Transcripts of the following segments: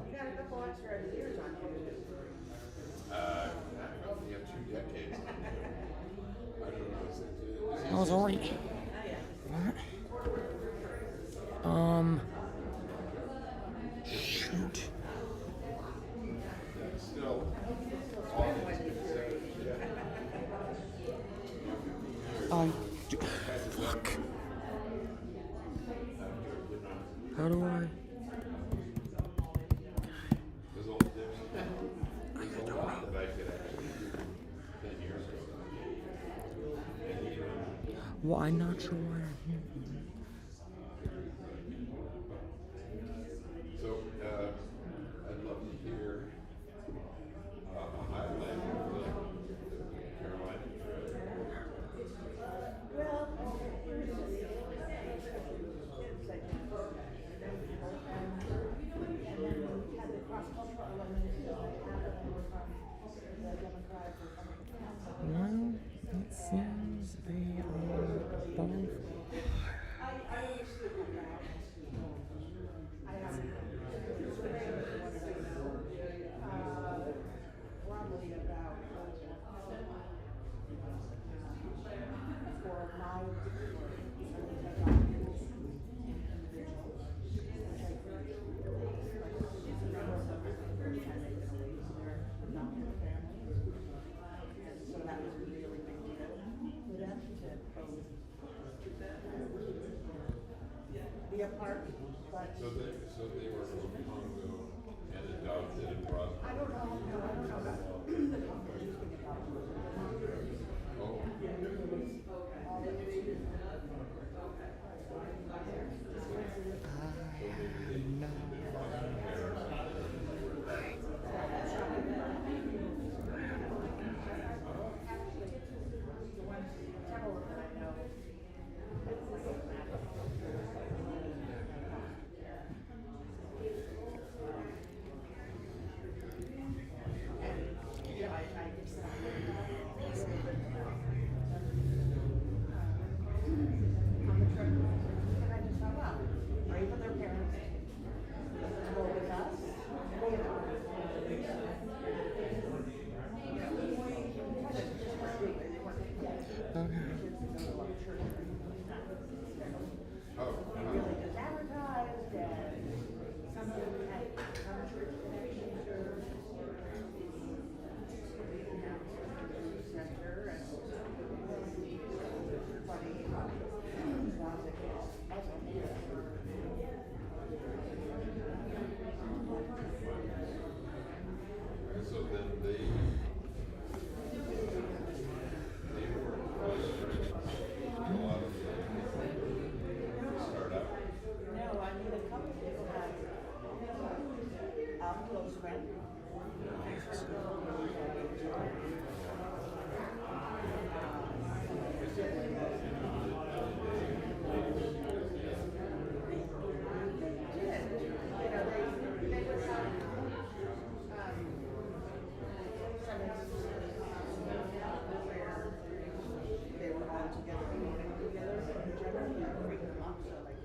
You got a couple extra years on you. I probably have 2 decades. I don't know. I was already. What? Shoot. Still, Fuck. How do I? there's a lot that I could actually do 10 years ago. Well, I'm not sure why I'm here. So, I'd love to hear a highlight of the Carolina trip. Well, it was just, it's like, and then we had the cross-cultural elements that happened from the Democratic Republican. Well, it seems they are both. Broadly about for my so that was a really big deal for them to be a part, but So they were from Congo and adopted and brought. I don't know, no, I don't know about the Congolese being adopted. Oh, so then they were a lot of start out. No, I mean, a couple people had close friends. They were all together, together, and generally bring them up, so like,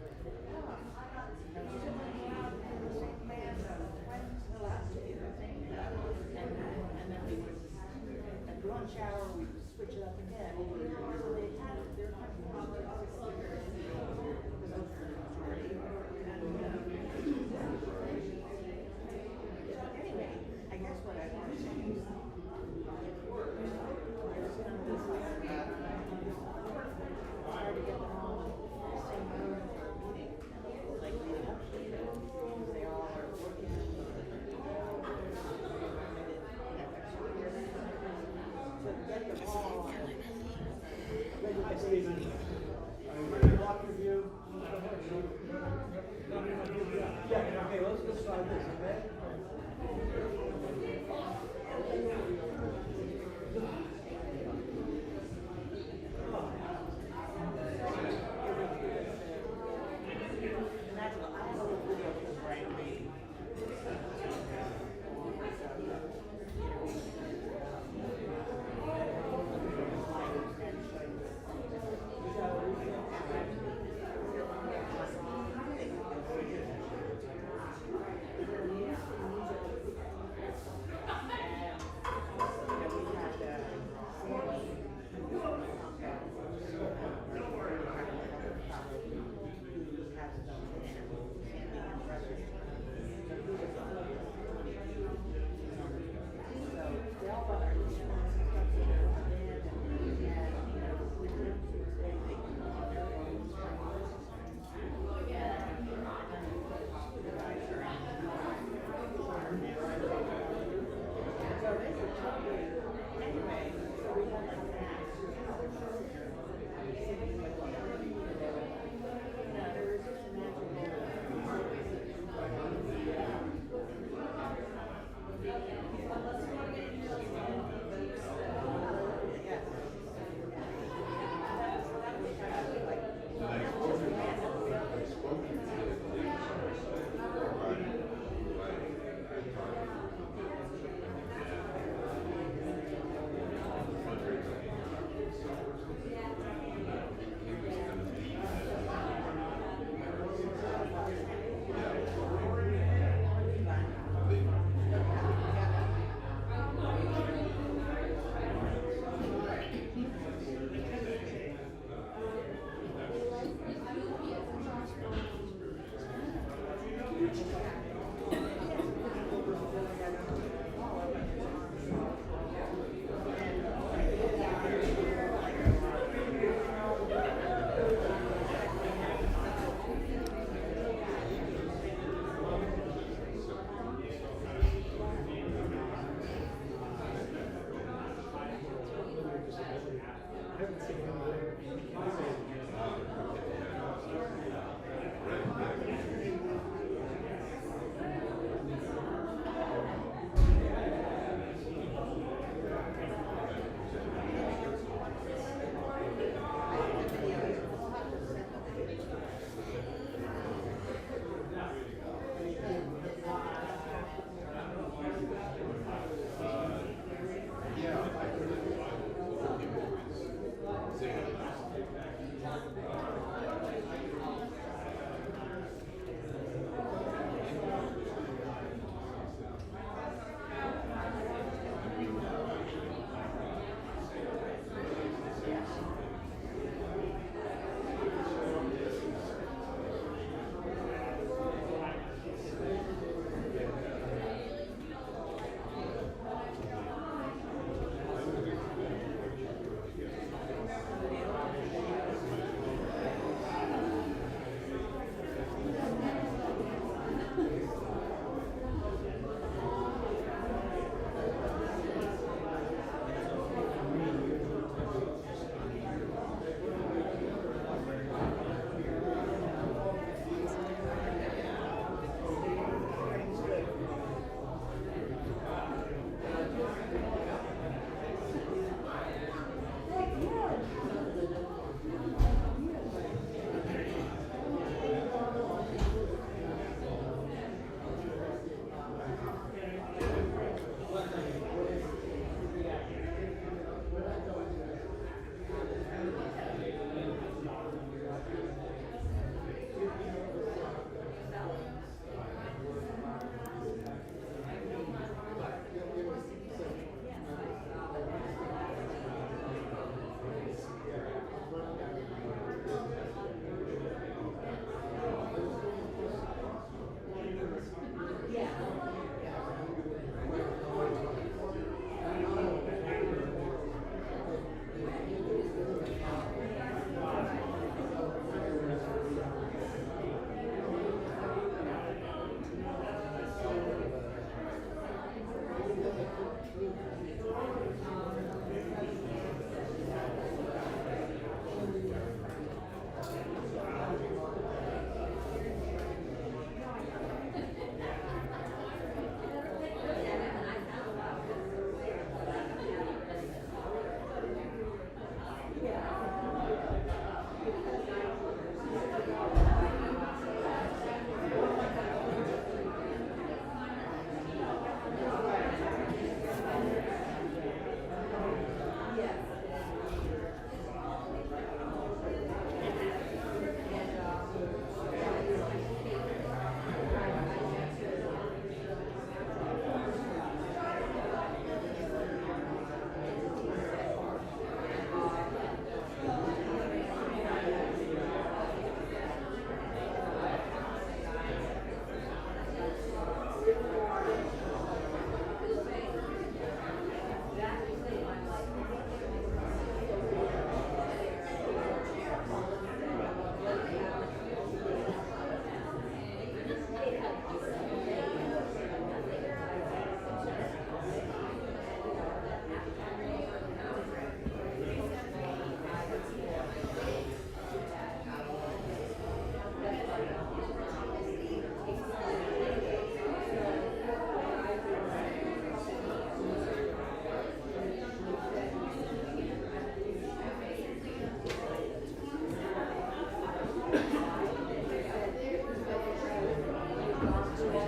So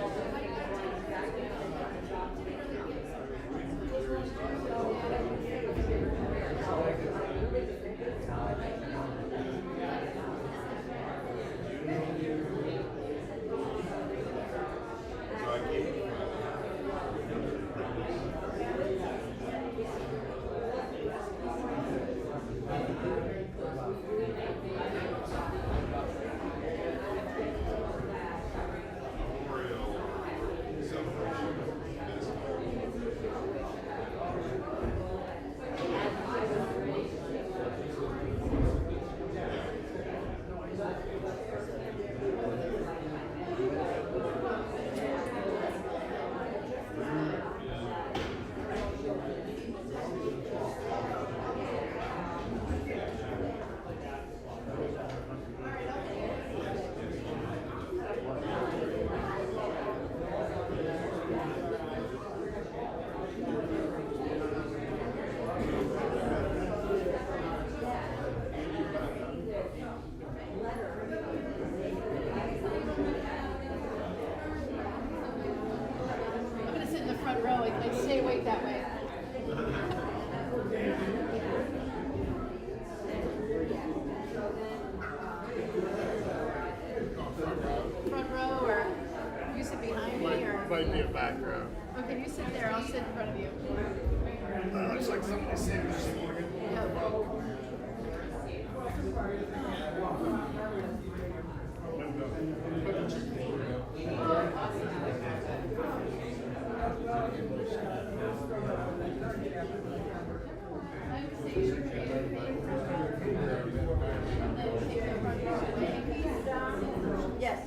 might be a background. Okay, you sit there. I'll sit in front of you. It's like somebody saying Yes.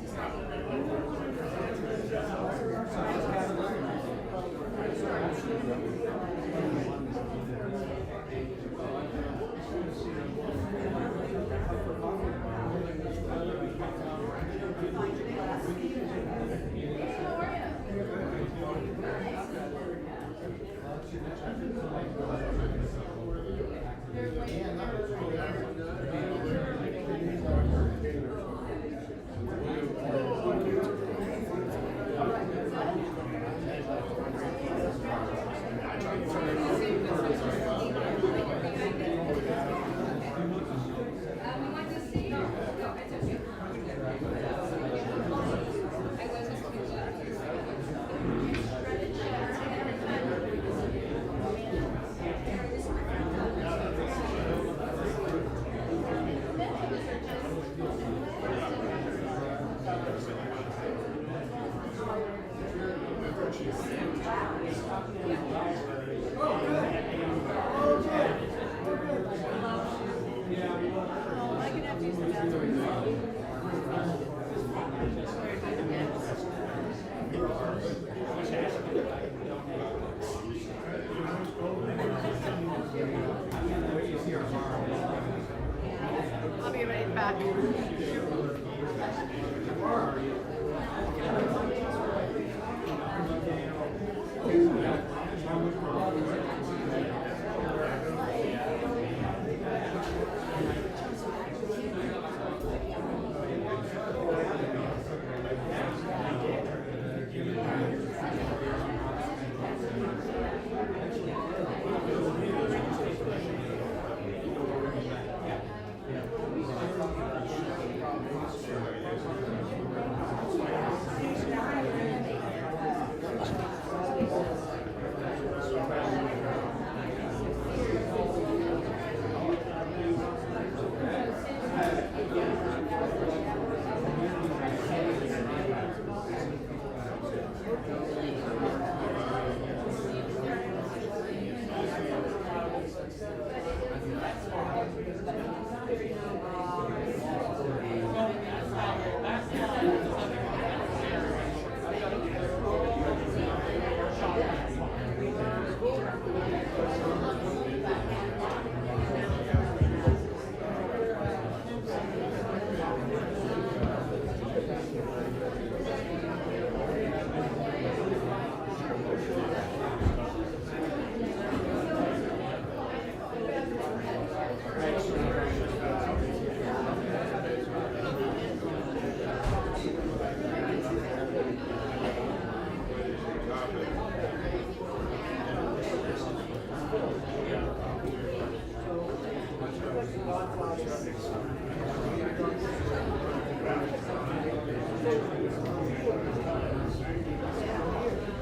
I'll be right back.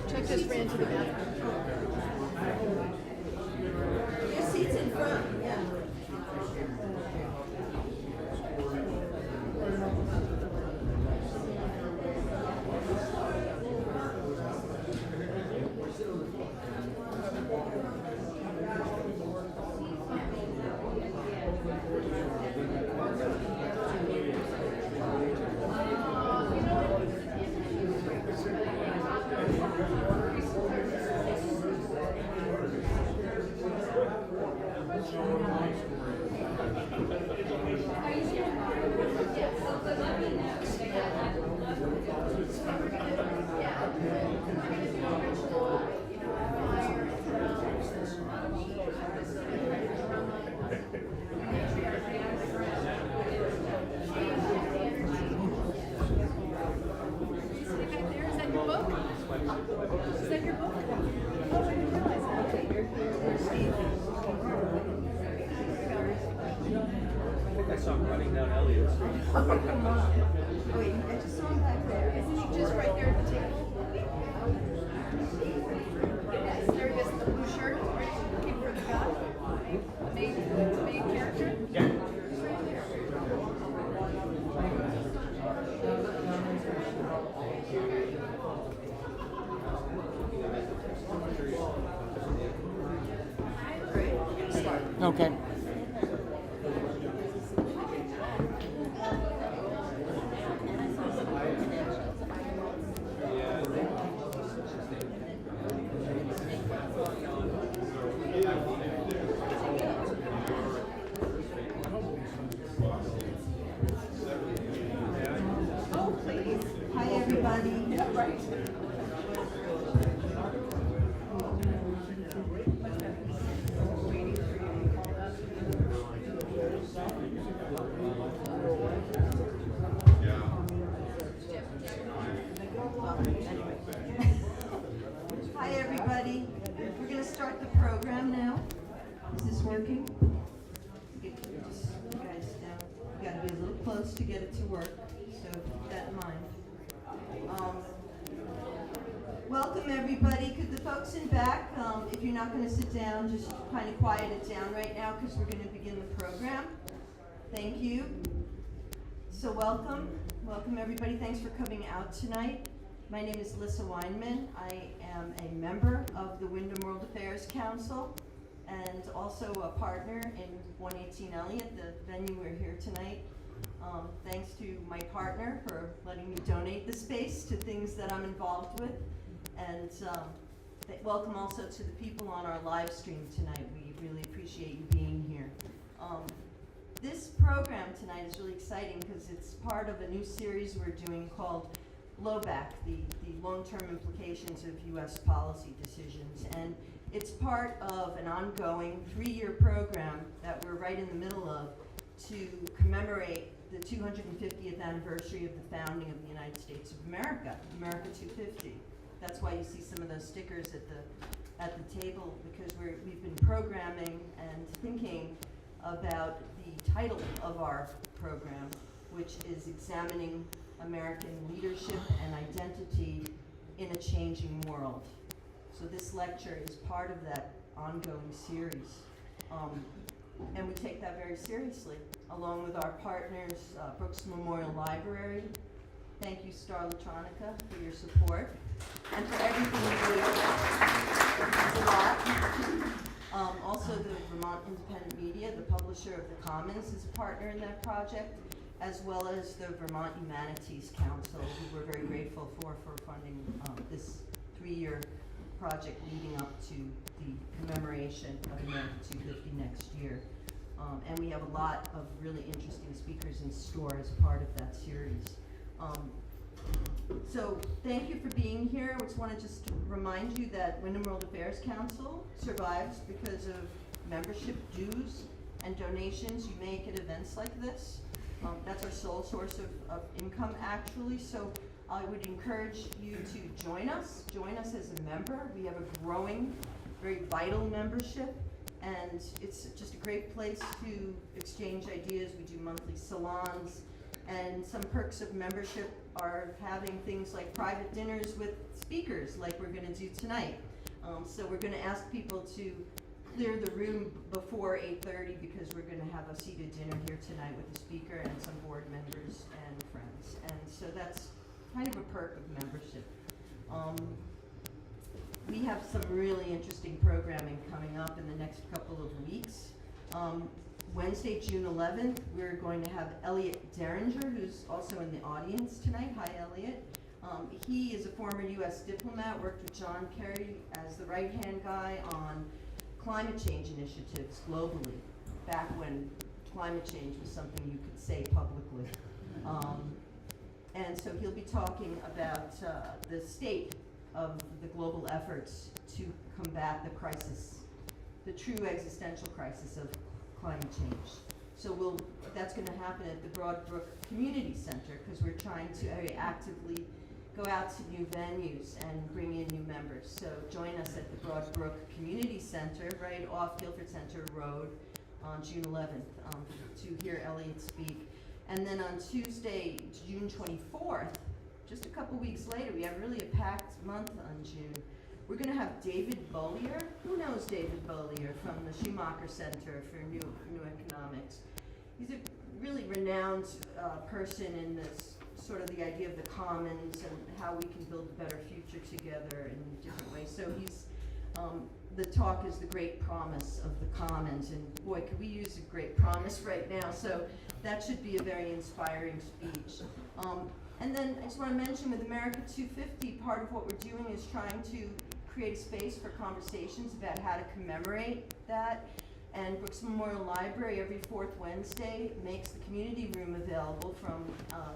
Chuck just ran to the bathroom. Your seat's in front, yeah. Is that your book? Is that your book? Oh, I didn't realize that. I think I saw him running down Elliot Street. Wait, I just saw him back there. Isn't he just right there at the table? Okay. Oh, please. Hi, everybody. Yeah, right. Hi, everybody. We're going to start the program now. Is this working? Get you guys down. You got to be a little close to get it to work, so keep that in mind. Welcome, everybody. Could the folks in back, if you're not going to sit down, just kind of quiet it down right now because we're going to begin the program. Thank you. So welcome. Welcome, everybody. Thanks for coming out tonight. My name is Lissa Weinman. I am a member of the Windham World Affairs Council and also a partner in 118 Elliot, the venue we're here tonight. Thanks to my partner for letting me donate the space to things that I'm involved with. And welcome also to the people on our live stream tonight. We really appreciate you being here. This program tonight is really exciting because it's part of a new series we're doing called Blowback, the long-term implications of U.S. policy decisions. And it's part of an ongoing 3-year program that we're right in the middle of to commemorate the 250th anniversary of the founding of the United States of America, America 250. That's why you see some of those stickers at the table, because we've been programming and thinking about the title of our program, which is Examining American Leadership and Identity in a Changing World. So this lecture is part of that ongoing series. And we take that very seriously, along with our partners, Brooks Memorial Library. Thank you, Star Electronica, for your support, and for everything you do. It's a lot. Also, the Vermont Independent Media, the publisher of The Commons, is a partner in that project, as well as the Vermont Humanities Council, who we're very grateful for funding this 3-year project leading up to the commemoration of America 250 next year. And we have a lot of really interesting speakers in store as part of that series. So thank you for being here. I just want to remind you that Windham World Affairs Council survives because of membership dues and donations you make at events like this. That's our sole source of income, actually. So I would encourage you to join us as a member. We have a growing, very vital membership, and it's just a great place to exchange ideas. We do monthly salons, and some perks of membership are having things like private dinners with speakers, like we're going to do tonight. So we're going to ask people to clear the room before 8:30 because we're going to have a seated dinner here tonight with the speaker and some board members and friends. And so that's kind of a perk of membership. We have some really interesting programming coming up in the next couple of weeks. Wednesday, June 11th, we're going to have Elliot Derringer, who's also in the audience tonight. Hi, Elliot. He is a former U.S. diplomat, worked with John Kerry as the right-hand guy on climate change initiatives globally, back when climate change was something you could say publicly. And so he'll be talking about the state of the global efforts to combat the crisis, the true existential crisis of climate change. So that's going to happen at the Broadbrook Community Center, because we're trying to very actively go out to new venues and bring in new members. So join us at the Broadbrook Community Center, right off Guilford Center Road, on June 11th to hear Elliot speak. And then on Tuesday, June 24th, just a couple weeks later, we have really a packed month on June. We're going to have David Bollier. Who knows David Bollier from the Schumacher Center for New Economics? He's a really renowned person in this sort of the idea of the commons and how we can build a better future together in different ways. So he's The talk is The Great Promise of the Commons, and boy, could we use a great promise right now, so that should be a very inspiring speech. And then I just want to mention with America 250, part of what we're doing is trying to create a space for conversations about how to commemorate that. And Brooks Memorial Library every fourth Wednesday makes the community room available from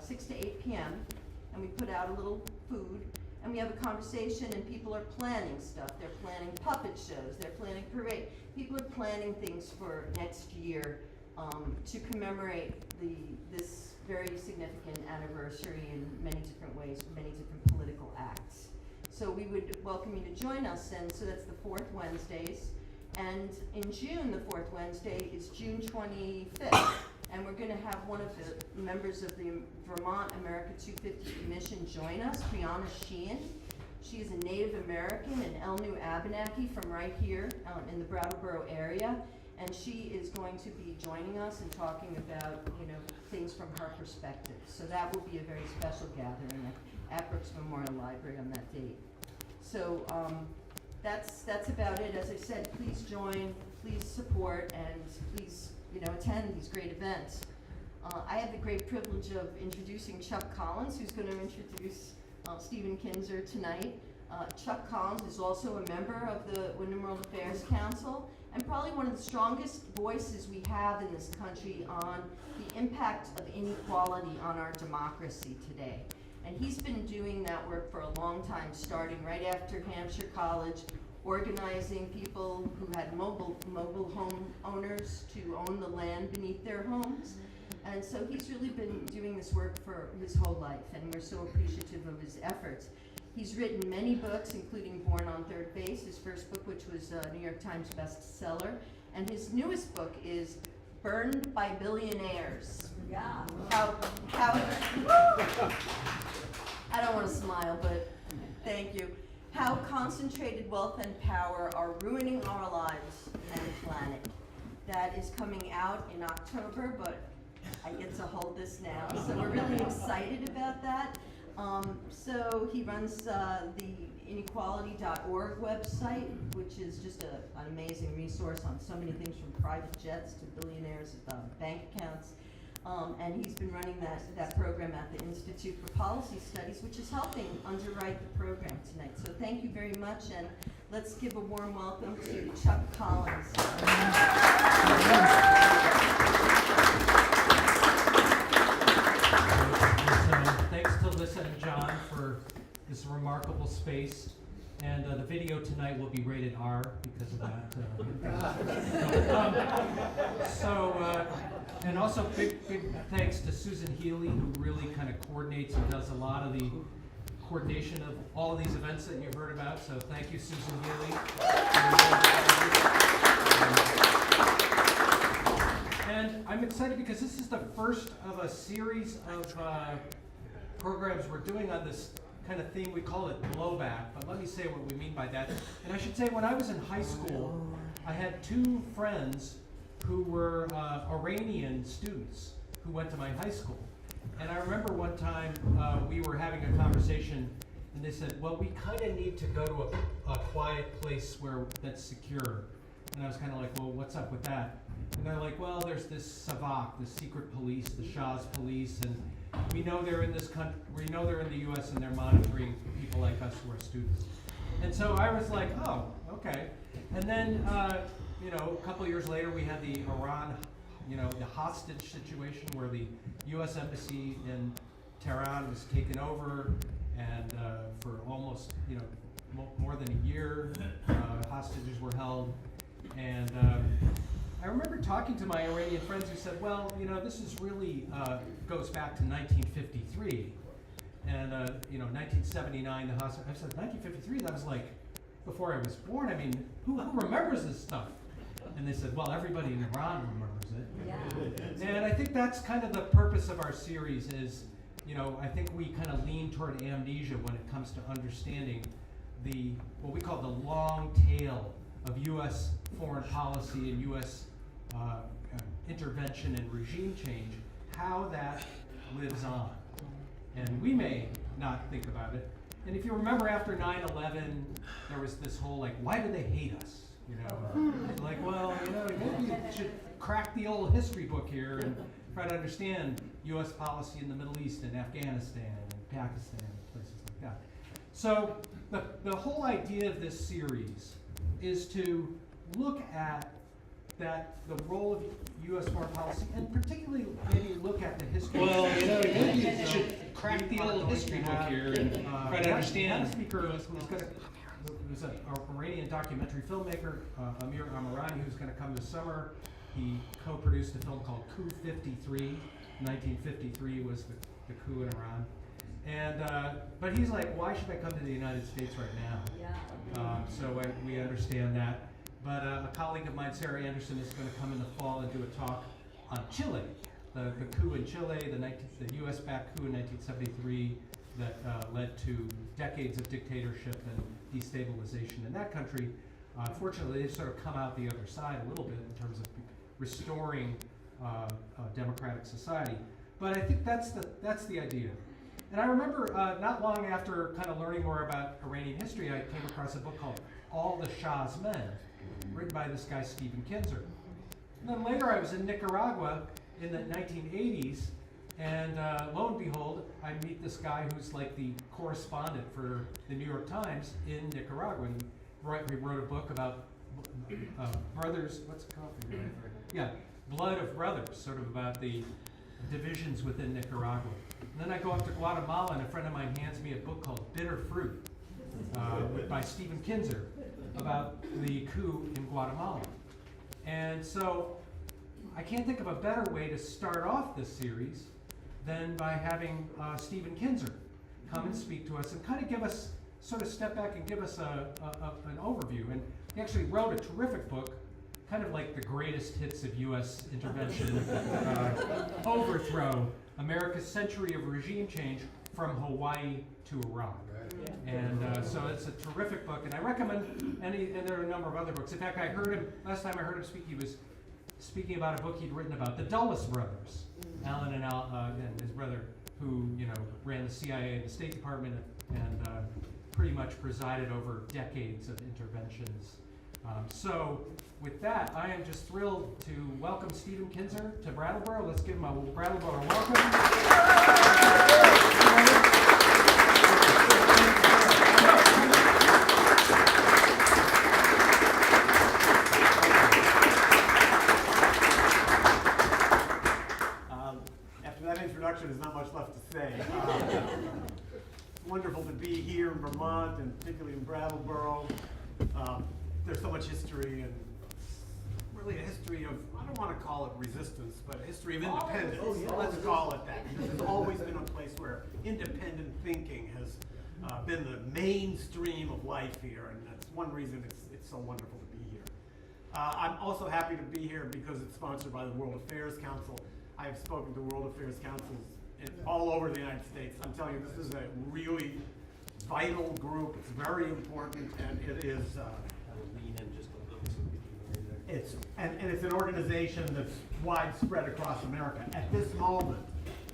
6 to 8 p.m. And we put out a little food and we have a conversation, and people are planning stuff. They're planning puppet shows, they're planning parade. People are planning things for next year to commemorate this very significant anniversary in many different ways, many different political acts. So we would welcome you to join us, and so that's the fourth Wednesdays. And in June, the fourth Wednesday is June 25th, and we're going to have one of the members of the Vermont America 250 Commission join us, Brianna Sheehan. She is a Native American in Elnu Abenaki from right here in the Brattleboro area, and she is going to be joining us and talking about, things from her perspective. So that will be a very special gathering at Brooks Memorial Library on that date. So that's about it. As I said, please join, please support, and please attend these great events. I have the great privilege of introducing Chuck Collins, who's going to introduce Stephen Kinzer tonight. Chuck Collins is also a member of the Windham World Affairs Council, and probably one of the strongest voices we have in this country on the impact of inequality on our democracy today. And he's been doing that work for a long time, starting right after Hampshire College, organizing people who had mobile home owners to own the land beneath their homes. And so he's really been doing this work for his whole life, and we're so appreciative of his efforts. He's written many books, including Born on Third Base, his first book, which was a New York Times bestseller. And his newest book is Burned by Billionaires. Yeah. I don't want to smile, but thank you. How concentrated wealth and power are ruining our lives and the planet. That is coming out in October, but I get to hold this now, so we're really excited about that. So he runs the inequality.org website, which is just an amazing resource on so many things, from private jets to billionaires' bank accounts. And he's been running that program at the Institute for Policy Studies, which is helping underwrite the program tonight. So thank you very much, and let's give a warm welcome to Chuck Collins. Thanks to Alyssa and John for this remarkable space. And the video tonight will be rated R because of that. And also big thanks to Susan Healy, who really kind of coordinates and does a lot of the coordination of all of these events that you've heard about. So thank you, Susan Healy. And I'm excited because this is the first of a series of programs we're doing on this kind of theme. We call it Blowback, but let me say what we mean by that. And I should say, when I was in high school, I had two friends who were Iranian students who went to my high school. And I remember one time we were having a conversation, and they said, well, we kind of need to go to a quiet place that's secure. And I was kind of like, well, what's up with that? And they're like, well, there's this SAVAK, the secret police, the Shah's police, and we know they're in this country, we know they're in the U.S. and they're monitoring people like us who are students. And so I was like, oh, okay. And then, a couple of years later, we had the Iran, the hostage situation where the U.S. Embassy in Tehran was taken over, and for almost, more than a year, hostages were held. And I remember talking to my Iranian friends who said, well, this is really goes back to 1953. And, 1979, the hostage. I said, 1953? That was like before I was born. I mean, who remembers this stuff? And they said, well, everybody in Iran remembers it. Yeah. And I think that's kind of the purpose of our series is, I think we kind of lean toward amnesia when it comes to understanding what we call the long tail of U.S. foreign policy and U.S. Intervention and regime change, how that lives on. And we may not think about it, And if you remember after 9/11, there was this whole like, why do they hate us? You know, like, well, you know, maybe you should crack the old history book here and try to understand U.S. policy in the Middle East and Afghanistan and Pakistan and places like that. So the whole idea of this series is to look at the role of U.S. foreign policy, and particularly maybe look at the history. Well, you know, maybe you should crack the old history book here and try to understand. The speaker who's an Iranian documentary filmmaker, Amir Amirani, who's going to come this summer. He co-produced a film called Coup 53. 1953 was the coup in Iran. And but he's like, why should I come to the United States right now? Yeah. So we understand that. But a colleague of mine, Sarah Anderson, is going to come in the fall and do a talk on Chile, the coup in Chile, the U.S.-backed coup in 1973 that led to decades of dictatorship and destabilization in that country. Fortunately, they've sort of come out the other side a little bit in terms of restoring democratic society. But I think that's the idea. And I remember not long after kind of learning more about Iranian history, I came across a book called All the Shah's Men, written by this guy, Stephen Kinzer. And then later I was in Nicaragua in the 1980s, and lo and behold, I meet this guy who's like the correspondent for the New York Times in Nicaragua. And he wrote a book about brothers, what's it called? Yeah, Blood of Brothers, sort of about the divisions within Nicaragua. And then I go up to Guatemala, and a friend of mine hands me a book called Bitter Fruit by Stephen Kinzer about the coup in Guatemala. And so I can't think of a better way to start off this series than by having Stephen Kinzer come and speak to us and kind of give us, sort of step back and give us an overview. And he actually wrote a terrific book, kind of like the greatest hits of U.S. intervention, Overthrow, America's Century of Regime Change from Hawaii to Iraq. And so it's a terrific book, and I recommend and there are a number of other books. In fact, last time I heard him speak, he was speaking about a book he'd written about the Dulles brothers, Alan and his brother, who, you know, ran the CIA and the State Department and pretty much presided over decades of interventions. So with that, I am just thrilled to welcome Stephen Kinzer to Brattleboro. Let's give him a Brattleboro welcome. After that introduction, there's not much left to say. Wonderful to be here in Vermont, and particularly in Brattleboro. There's so much history, and really a history of, I don't want to call it resistance, but a history of independence. Let's call it that. There's always been a place where independent thinking has been the mainstream of life here, and that's one reason it's so wonderful to be here. I'm also happy to be here because it's sponsored by the World Affairs Council. I have spoken to World Affairs Councils all over the United States. I'm telling you, this is a really vital group. It's very important, and it is. It's an organization that's widespread across America. At this moment,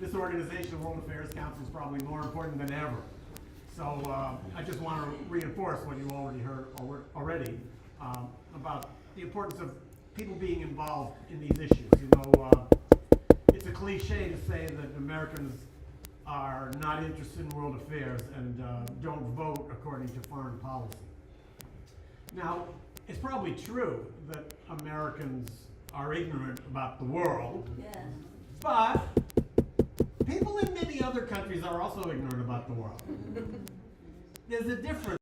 this organization, World Affairs Council, is probably more important than ever. So I just want to reinforce what you already heard about the importance of people being involved in these issues. You know, it's a cliche to say that Americans are not interested in world affairs and don't vote according to foreign policy. Now, it's probably true that Americans are ignorant about the world, but people in many other countries are also ignorant about the world. There's a difference.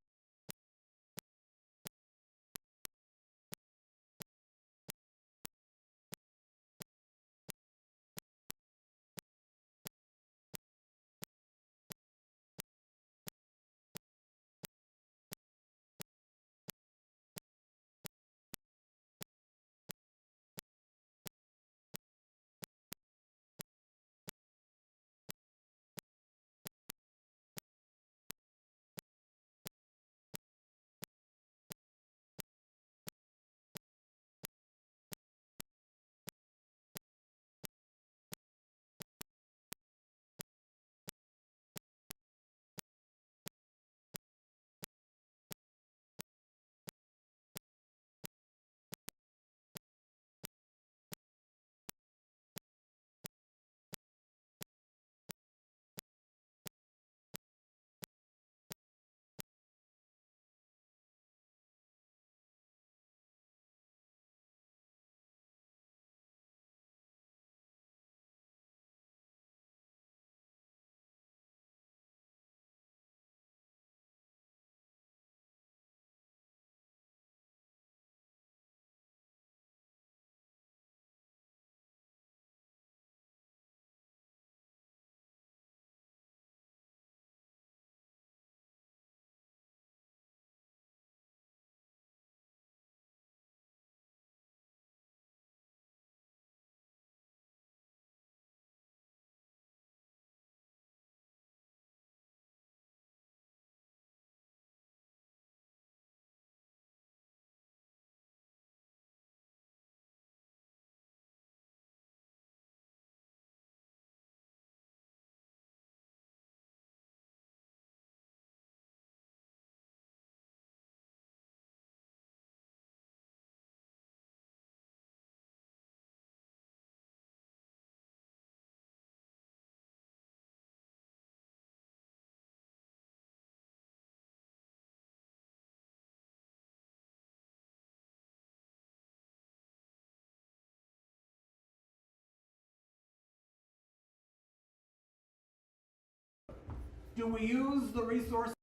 Do we use the resources?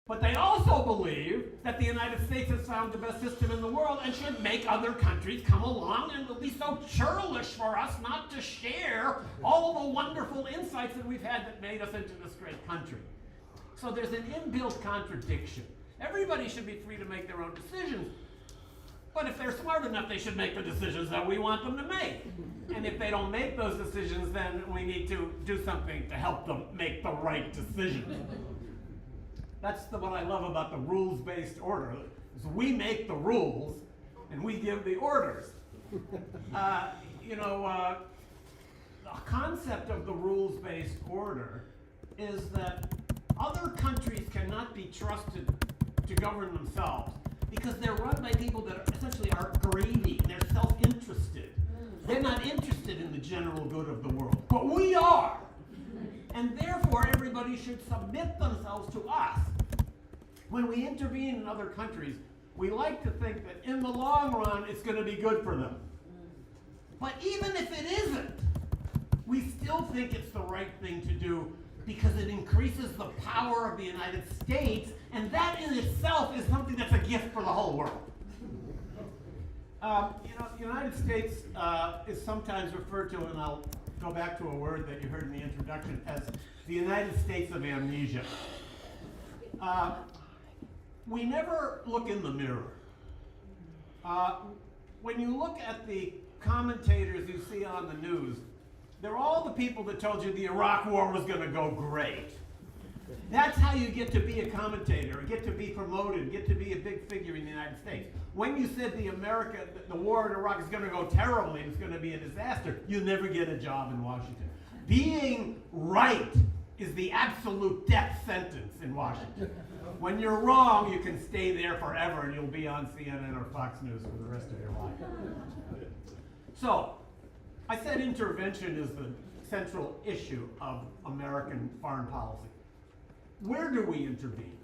But they also believe that the United States has found the best system in the world and should make other countries come along, and it will be so churlish for us not to share all the wonderful insights that we've had that made us into this great country. So there's an inbuilt contradiction. Everybody should be free to make their own decisions, but if they're smart enough, they should make the decisions that we want them to make. And if they don't make those decisions, then we need to do something to help them make the right decision. That's what I love about the rules-based order, is we make the rules and we give the orders. The concept of the rules-based order is that other countries cannot be trusted to govern themselves because they're run by people that essentially are greedy, they're self-interested. They're not interested in the general good of the world, but we are. And therefore, everybody should submit themselves to us. When we intervene in other countries, we like to think that in the long run, it's going to be good for them. But even if it isn't, we still think it's the right thing to do because it increases the power of the United States, and that in itself is something that's a gift for the whole world. The United States is sometimes referred to, and I'll go back to a word that you heard in the introduction, as the United States of amnesia. We never look in the mirror. When you look at the commentators you see on the news, they're all the people that told you the Iraq War was going to go great. That's how you get to be a commentator, get to be promoted, get to be a big figure in the United States. When you said the war in Iraq is going to go terribly and it's going to be a disaster, you'll never get a job in Washington. Being right is the absolute death sentence in Washington. When you're wrong, you can stay there forever and you'll be on CNN or Fox News for the rest of your life. So, I said intervention is the central issue of American foreign policy. Where do we intervene?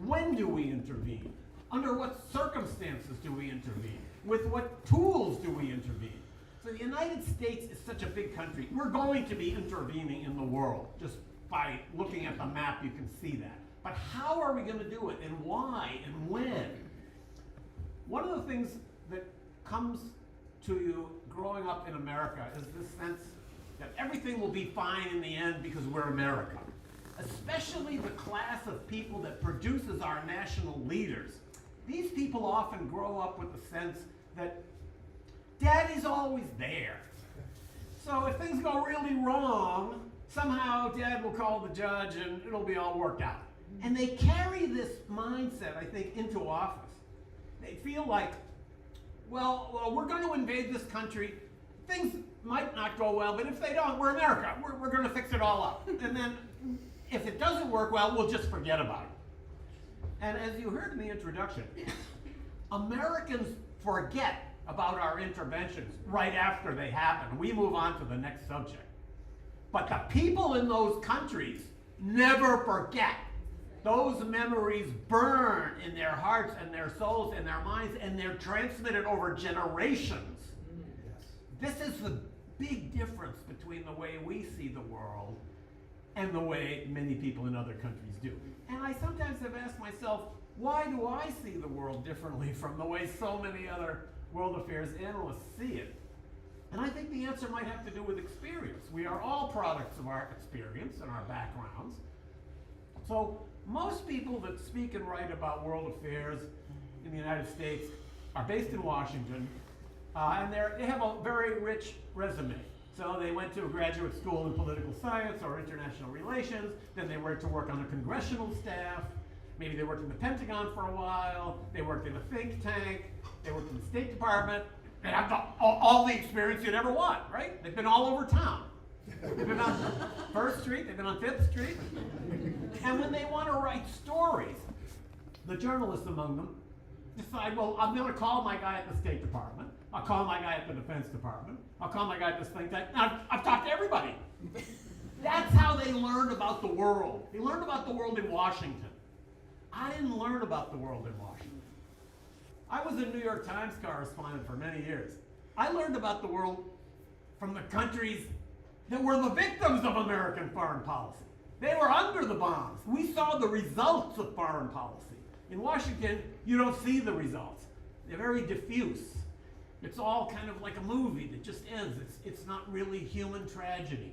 When do we intervene? Under what circumstances do we intervene? With what tools do we intervene? So the United States is such a big country. We're going to be intervening in the world. Just by looking at the map, you can see that. But how are we going to do it, and why, and when? One of the things that comes to you growing up in America is this sense that everything will be fine in the end because we're America. Especially the class of people that produces our national leaders. These people often grow up with the sense that Daddy's always there. So if things go really wrong, somehow Dad will call the judge and it'll be all worked out. And they carry this mindset, I think, into office. They feel like, well, we're going to invade this country. Things might not go well, but if they don't, we're America. We're going to fix it all up. And then if it doesn't work well, we'll just forget about it. And as you heard in the introduction, Americans forget about our interventions right after they happen. We move on to the next subject. But the people in those countries never forget. Those memories burn in their hearts and their souls and their minds, and they're transmitted over generations. This is the big difference between the way we see the world and the way many people in other countries do. And I sometimes have asked myself, why do I see the world differently from the way so many other world affairs analysts see it? And I think the answer might have to do with experience. We are all products of our experience and our backgrounds. So most people that speak and write about world affairs in the United States are based in Washington, and they have a very rich resume. So they went to a graduate school in political science or international relations, then they went to work on a congressional staff, maybe they worked in the Pentagon for a while, they worked in a think tank, they worked in the State Department. They have all the experience you'd ever want, right? They've been all over town. They've been on 1st Street, they've been on 5th Street. And when they want to write stories, the journalists among them decide, well, I'm going to call my guy at the State Department, I'll call my guy at the Defense Department, I'll call my guy at this think tank. I've talked to everybody. That's how they learned about the world. They learned about the world in Washington. I didn't learn about the world in Washington. I was a New York Times correspondent for many years. I learned about the world from the countries that were the victims of American foreign policy. They were under the bombs. We saw the results of foreign policy. In Washington, you don't see the results. They're very diffuse. It's all kind of like a movie that just ends. It's not really human tragedy.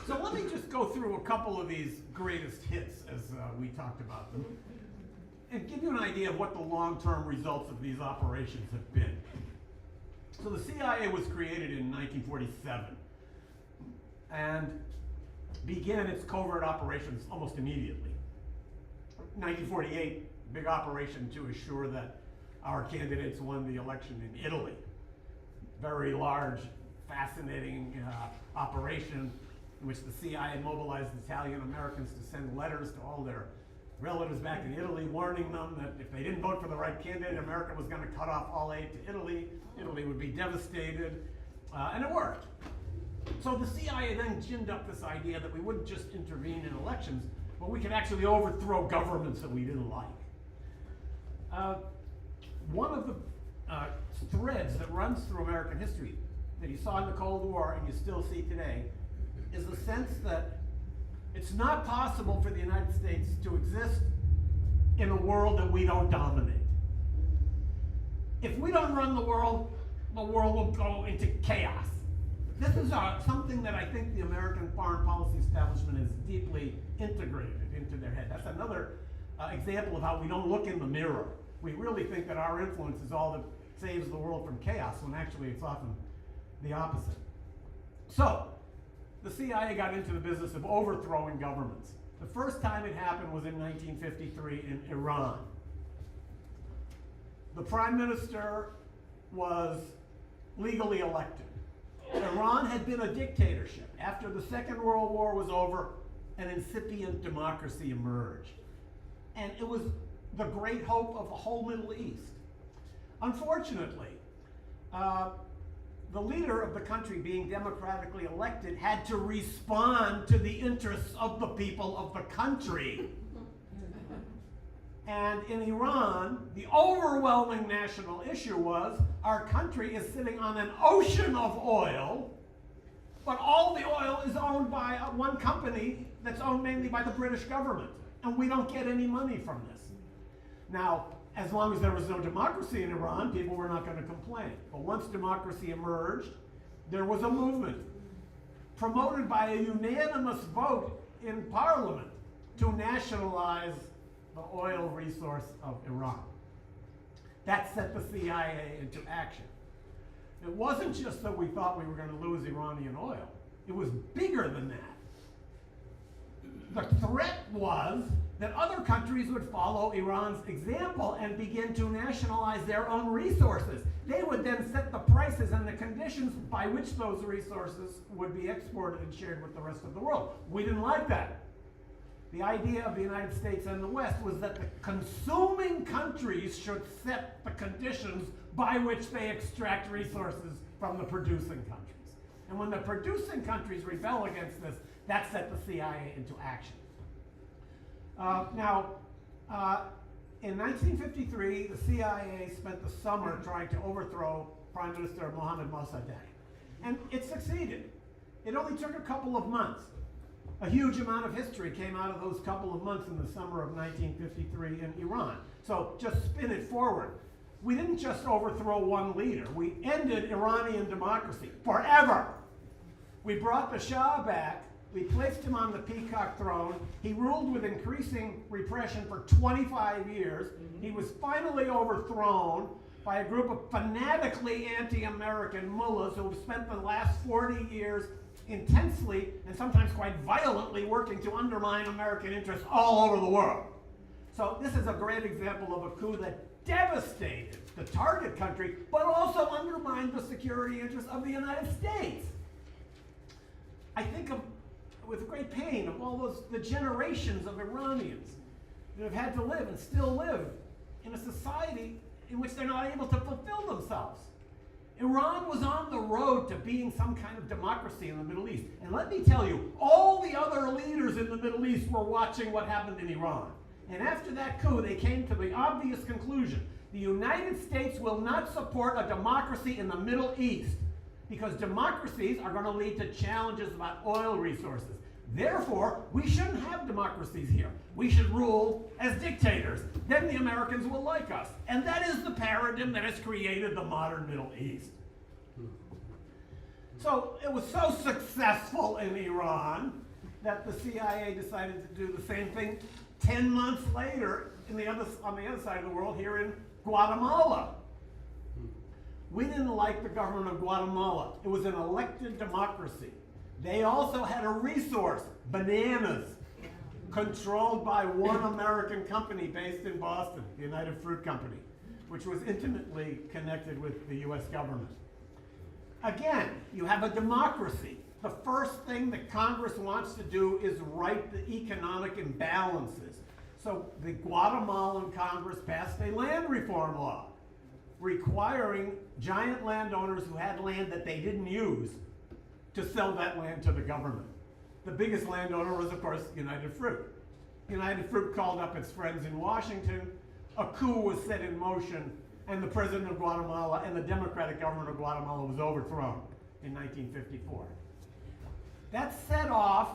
So let me just go through a couple of these greatest hits as we talked about them, and give you an idea of what the long-term results of these operations have been. So the CIA was created in 1947 and began its covert operations almost immediately. 1948, big operation to assure that our candidates won the election in Italy. Very large, fascinating operation in which the CIA mobilized Italian Americans to send letters to all their relatives back in Italy, warning them that if they didn't vote for the right candidate, America was going to cut off all aid to Italy. Italy would be devastated, and it worked. So the CIA then ginned up this idea that we wouldn't just intervene in elections, but we could actually overthrow governments that we didn't like. One of the threads that runs through American history that you saw in the Cold War and you still see today is the sense that it's not possible for the United States to exist in a world that we don't dominate. If we don't run the world will go into chaos. This is something that I think the American foreign policy establishment has deeply integrated into their head. That's another example of how we don't look in the mirror. We really think that our influence is all that saves the world from chaos, when actually it's often the opposite. So, the CIA got into the business of overthrowing governments. The first time it happened was in 1953 in Iran. The prime minister was legally elected. Iran had been a dictatorship. After the Second World War was over, an incipient democracy emerged. And it was the great hope of the whole Middle East. Unfortunately, the leader of the country, being democratically elected, had to respond to the interests of the people of the country. And in Iran, the overwhelming national issue was our country is sitting on an ocean of oil, but all the oil is owned by one company that's owned mainly by the British government, and we don't get any money from this. Now, as long as there was no democracy in Iran, people were not going to complain. But once democracy emerged, there was a movement promoted by a unanimous vote in Parliament to nationalize the oil resource of Iran. That set the CIA into action. It wasn't just that we thought we were going to lose Iranian oil. It was bigger than that. The threat was that other countries would follow Iran's example and begin to nationalize their own resources. They would then set the prices and the conditions by which those resources would be exported and shared with the rest of the world. We didn't like that. The idea of the United States and the West was that the consuming countries should set the conditions by which they extract resources from the producing countries. And when the producing countries rebel against this, that set the CIA into action. In 1953, the CIA spent the summer trying to overthrow Prime Minister Mohammad Mossadegh. And it succeeded. It only took a couple of months. A huge amount of history came out of those couple of months in the summer of 1953 in Iran. So just spin it forward. we didn't just overthrow one leader. We ended Iranian democracy forever. We brought the Shah back. We placed him on the peacock throne. He ruled with increasing repression for 25 years. He was finally overthrown by a group of fanatically anti-American mullahs who have spent the last 40 years intensely and sometimes quite violently working to undermine American interests all over the world. So this is a great example of a coup that devastated the target country, but also undermined the security interests of the United States. I think with great pain of all the generations of Iranians that have had to live and still live in a society in which they're not able to fulfill themselves. Iran was on the road to being some kind of democracy in the Middle East. And let me tell you, all the other leaders in the Middle East were watching what happened in Iran. And after that coup, they came to the obvious conclusion: the United States will not support a democracy in the Middle East because democracies are going to lead to challenges about oil resources. Therefore, we shouldn't have democracies here. We should rule as dictators. Then the Americans will like us. And that is the paradigm that has created the modern Middle East. So it was so successful in Iran that the CIA decided to do the same thing 10 months later on the other side of the world, here in Guatemala. We didn't like the government of Guatemala. It was an elected democracy. They also had a resource, bananas, controlled by one American company based in Boston, the United Fruit Company, which was intimately connected with the US government. Again, you have a democracy. The first thing that Congress wants to do is right the economic imbalances. So the Guatemalan Congress passed a land reform law requiring giant landowners who had land that they didn't use to sell that land to the government. The biggest landowner was, of course, United Fruit. United Fruit called up its friends in Washington. A coup was set in motion, and the president of Guatemala and the democratic government of Guatemala was overthrown in 1954. That set off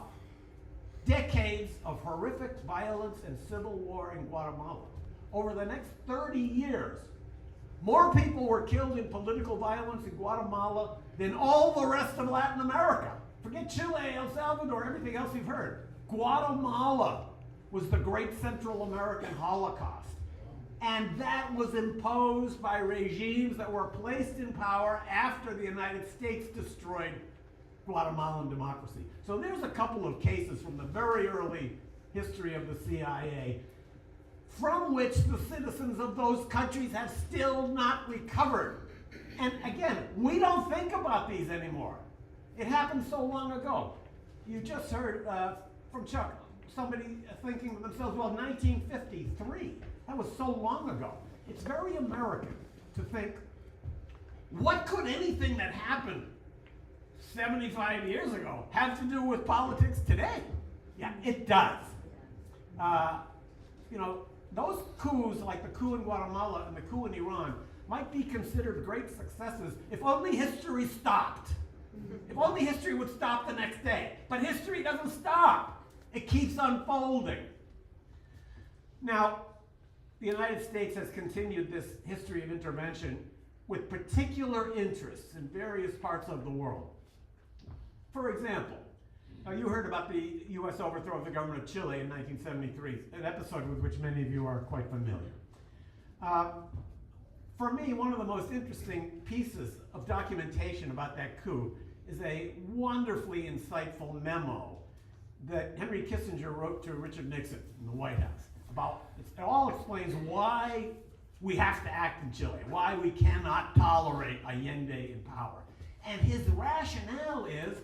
decades of horrific violence and civil war in Guatemala. Over the next 30 years, more people were killed in political violence in Guatemala than all the rest of Latin America. Forget Chile, El Salvador, everything else you've heard. Guatemala was the great Central American Holocaust. And that was imposed by regimes that were placed in power after the United States destroyed Guatemalan democracy. So there's a couple of cases from the very early history of the CIA from which the citizens of those countries have still not recovered. And again, we don't think about these anymore. It happened so long ago. You just heard from Chuck, somebody thinking to themselves, well, 1953, that was so long ago. It's very American to think, what could anything that happened 75 years ago have to do with politics today? Yeah, it does. Those coups, like the coup in Guatemala and the coup in Iran, might be considered great successes if only history stopped. If only history would stop the next day. But history doesn't stop. It keeps unfolding. Now, the United States has continued this history of intervention with particular interests in various parts of the world. For example, you heard about the U.S. overthrow of the government of Chile in 1973, an episode with which many of you are quite familiar. For me, one of the most interesting pieces of documentation about that coup is a wonderfully insightful memo that Henry Kissinger wrote to Richard Nixon in the White House. It all explains why we have to act in Chile, why we cannot tolerate Allende in power. And his rationale is,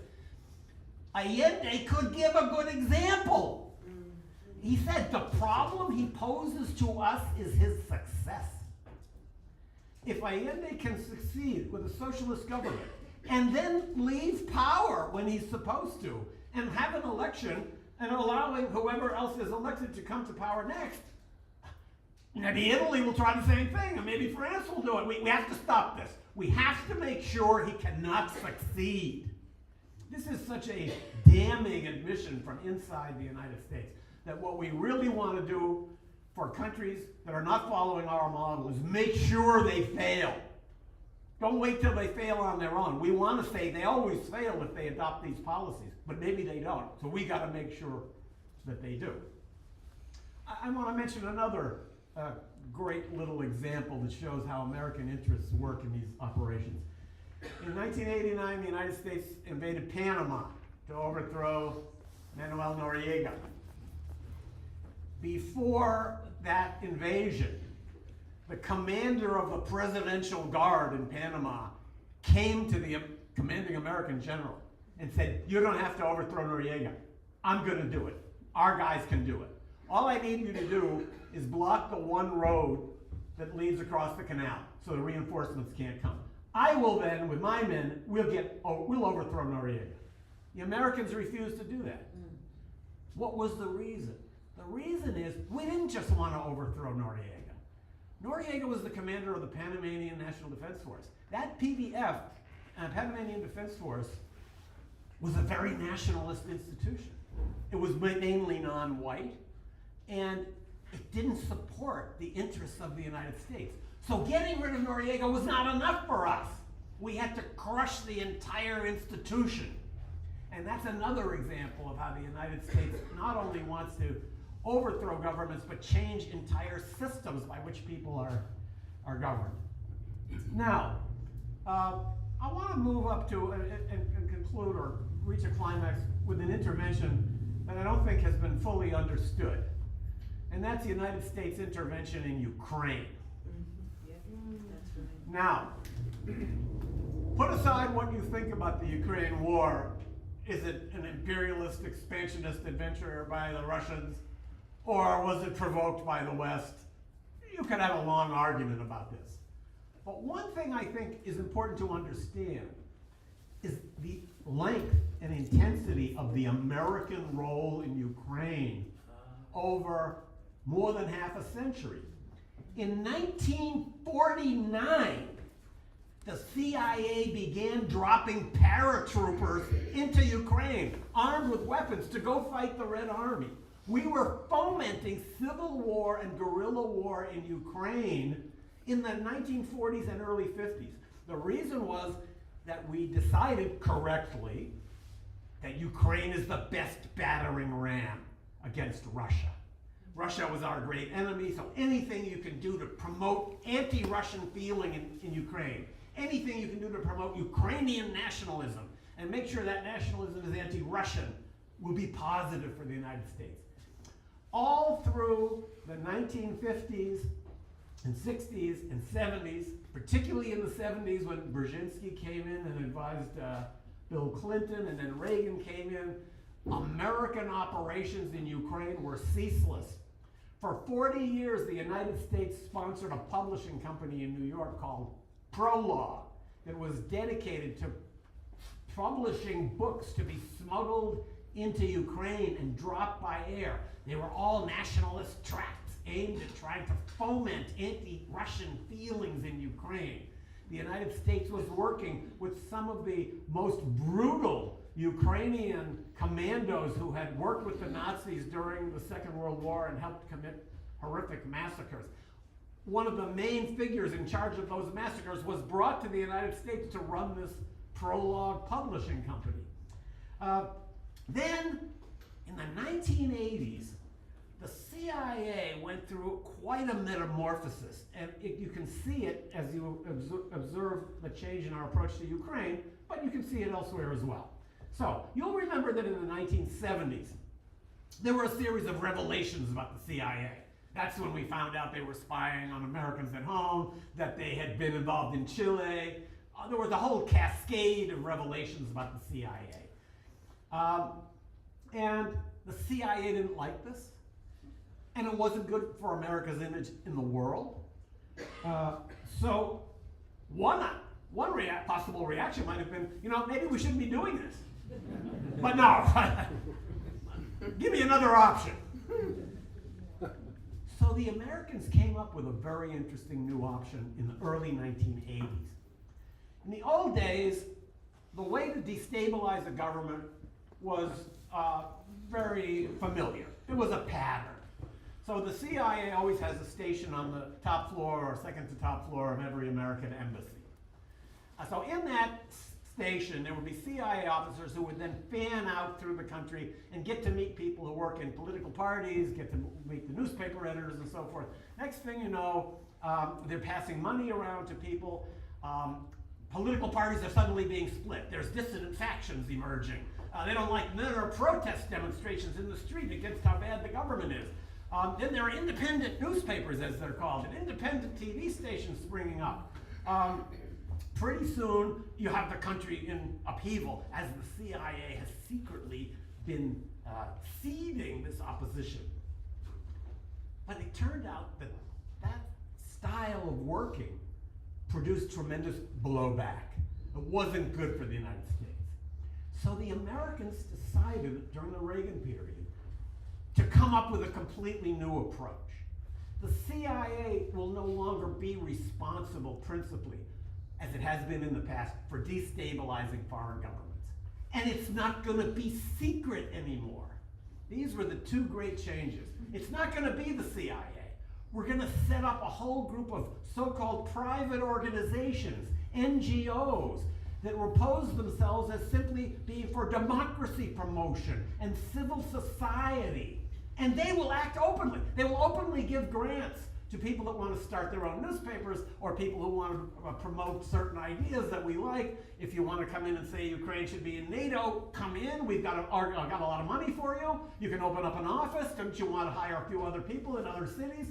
Allende could give a good example. He said the problem he poses to us is his success. If Allende can succeed with a socialist government and then leave power when he's supposed to and have an election and allowing whoever else is elected to come to power next, maybe Italy will try the same thing, and maybe France will do it. We have to stop this. We have to make sure he cannot succeed. This is such a damning admission from inside the United States that what we really want to do for countries that are not following our model is make sure they fail. Don't wait till they fail on their own. We want to say they always fail if they adopt these policies, but maybe they don't. So we got to make sure that they do. I want to mention another great little example that shows how American interests work in these operations. In 1989, the United States invaded Panama to overthrow Manuel Noriega. Before that invasion, the commander of the Presidential Guard in Panama came to the commanding American general and said, "You don't have to overthrow Noriega. I'm going to do it. Our guys can do it. All I need you to do is block the one road that leads across the canal so the reinforcements can't come. I will then, with my men, we'll overthrow Noriega." The Americans refused to do that. What was the reason? The reason is we didn't just want to overthrow Noriega. Noriega was the commander of the Panamanian National Defense Force. That PDF, Panamanian Defense Force, was a very nationalist institution. It was mainly non-white, and it didn't support the interests of the United States. So getting rid of Noriega was not enough for us. We had to crush the entire institution. And that's another example of how the United States not only wants to overthrow governments, but change entire systems by which people are governed. Now, I want to move up to and conclude or reach a climax with an intervention that I don't think has been fully understood. And that's the United States intervention in Ukraine. Now, put aside what you think about the Ukraine war. Is it an imperialist, expansionist adventure by the Russians, or was it provoked by the West? You could have a long argument about this. But one thing I think is important to understand is the length and intensity of the American role in Ukraine over more than half a century. In 1949, the CIA began dropping paratroopers into Ukraine, armed with weapons, to go fight the Red Army. We were fomenting civil war and guerrilla war in Ukraine in the 1940s and early 50s. The reason was that we decided correctly that Ukraine is the best battering ram against Russia. Russia was our great enemy, so anything you can do to promote anti-Russian feeling in Ukraine, anything you can do to promote Ukrainian nationalism and make sure that nationalism is anti-Russian will be positive for the United States. All through the 1950s and 60s and 70s, particularly in the 70s when Brzezinski came in and advised Bill Clinton, and then Reagan came in, American operations in Ukraine were ceaseless. For 40 years, the United States sponsored a publishing company in New York called Prologue that was dedicated to publishing books to be smuggled into Ukraine and dropped by air. They were all nationalist tracts aimed at trying to foment anti-Russian feelings in Ukraine. The United States was working with some of the most brutal Ukrainian commandos who had worked with the Nazis during the Second World War and helped commit horrific massacres. One of the main figures in charge of those massacres was brought to the United States to run this Prologue publishing company. Then, in the 1980s, the CIA went through quite a metamorphosis, and you can see it as you observe the change in our approach to Ukraine, but you can see it elsewhere as well. So, you'll remember that in the 1970s, there were a series of revelations about the CIA. That's when we found out they were spying on Americans at home, that they had been involved in Chile. There was a whole cascade of revelations about the CIA. And the CIA didn't like this, and it wasn't good for America's image in the world. So one possible reaction might have been, maybe we shouldn't be doing this. But no, give me another option. So the Americans came up with a very interesting new option in the early 1980s. In the old days, the way to destabilize a government was very familiar. It was a pattern. So the CIA always has a station on the top floor or second to top floor of every American embassy. So in that station, there would be CIA officers who would then fan out through the country and get to meet people who work in political parties, get to meet the newspaper editors and so forth. Next thing you know, they're passing money around to people. Political parties are suddenly being split. There's dissident factions emerging. They don't like, then there are protest demonstrations in the street against how bad the government is. Then there are independent newspapers, as they're called, and independent TV stations springing up. Pretty soon, you have the country in upheaval, as the CIA has secretly been seeding this opposition. But it turned out that that style of working produced tremendous blowback. It wasn't good for the United States. So the Americans decided during the Reagan period to come up with a completely new approach. The CIA will no longer be responsible principally, as it has been in the past, for destabilizing foreign governments. And it's not going to be secret anymore. These were the two great changes. It's not going to be the CIA. We're going to set up a whole group of so-called private organizations, NGOs, that will pose themselves as simply being for democracy promotion and civil society. And they will act openly. They will openly give grants to people that want to start their own newspapers or people who want to promote certain ideas that we like. If you want to come in and say Ukraine should be in NATO, come in. We've got a lot of money for you. You can open up an office. Don't you want to hire a few other people in other cities?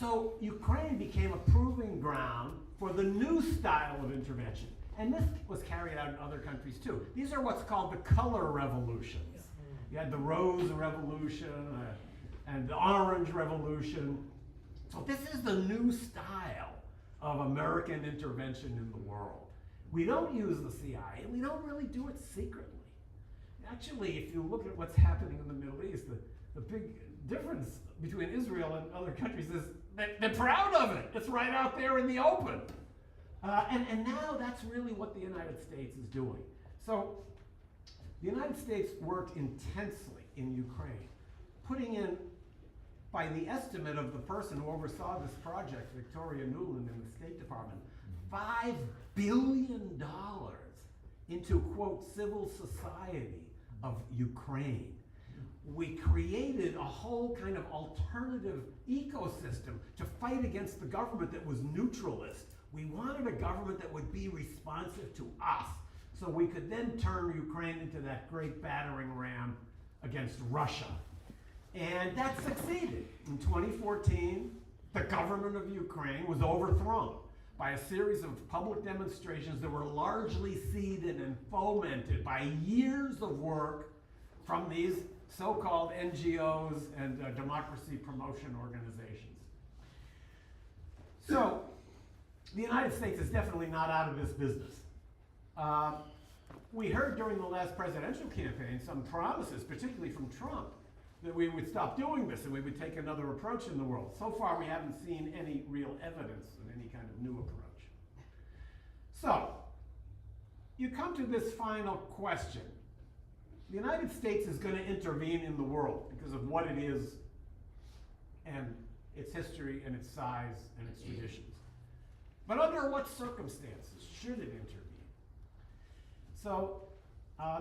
So Ukraine became a proving ground for the new style of intervention. And this was carried out in other countries too. These are what's called the color revolutions. You had the Rose Revolution and the Orange Revolution. So this is the new style of American intervention in the world. We don't use the CIA. We don't really do it secretly. Actually, if you look at what's happening in the Middle East, the big difference between Israel and other countries is that they're proud of it. It's right out there in the open. And now that's really what the United States is doing. So the United States worked intensely in Ukraine, putting in, by the estimate of the person who oversaw this project, Victoria Nuland in the State Department, $5 billion into, quote, civil society of Ukraine. We created a whole kind of alternative ecosystem to fight against the government that was neutralist. We wanted a government that would be responsive to us, so we could then turn Ukraine into that great battering ram against Russia. And that succeeded. In 2014, the government of Ukraine was overthrown by a series of public demonstrations that were largely seeded and fomented by years of work from these so-called NGOs and democracy promotion organizations. So, the United States is definitely not out of this business. We heard during the last presidential campaign some promises, particularly from Trump, that we would stop doing this and we would take another approach in the world. So far, we haven't seen any real evidence of any kind of new approach. So, you come to this final question. The United States is going to intervene in the world because of what it is and its history and its size and its traditions. But under what circumstances should it intervene? So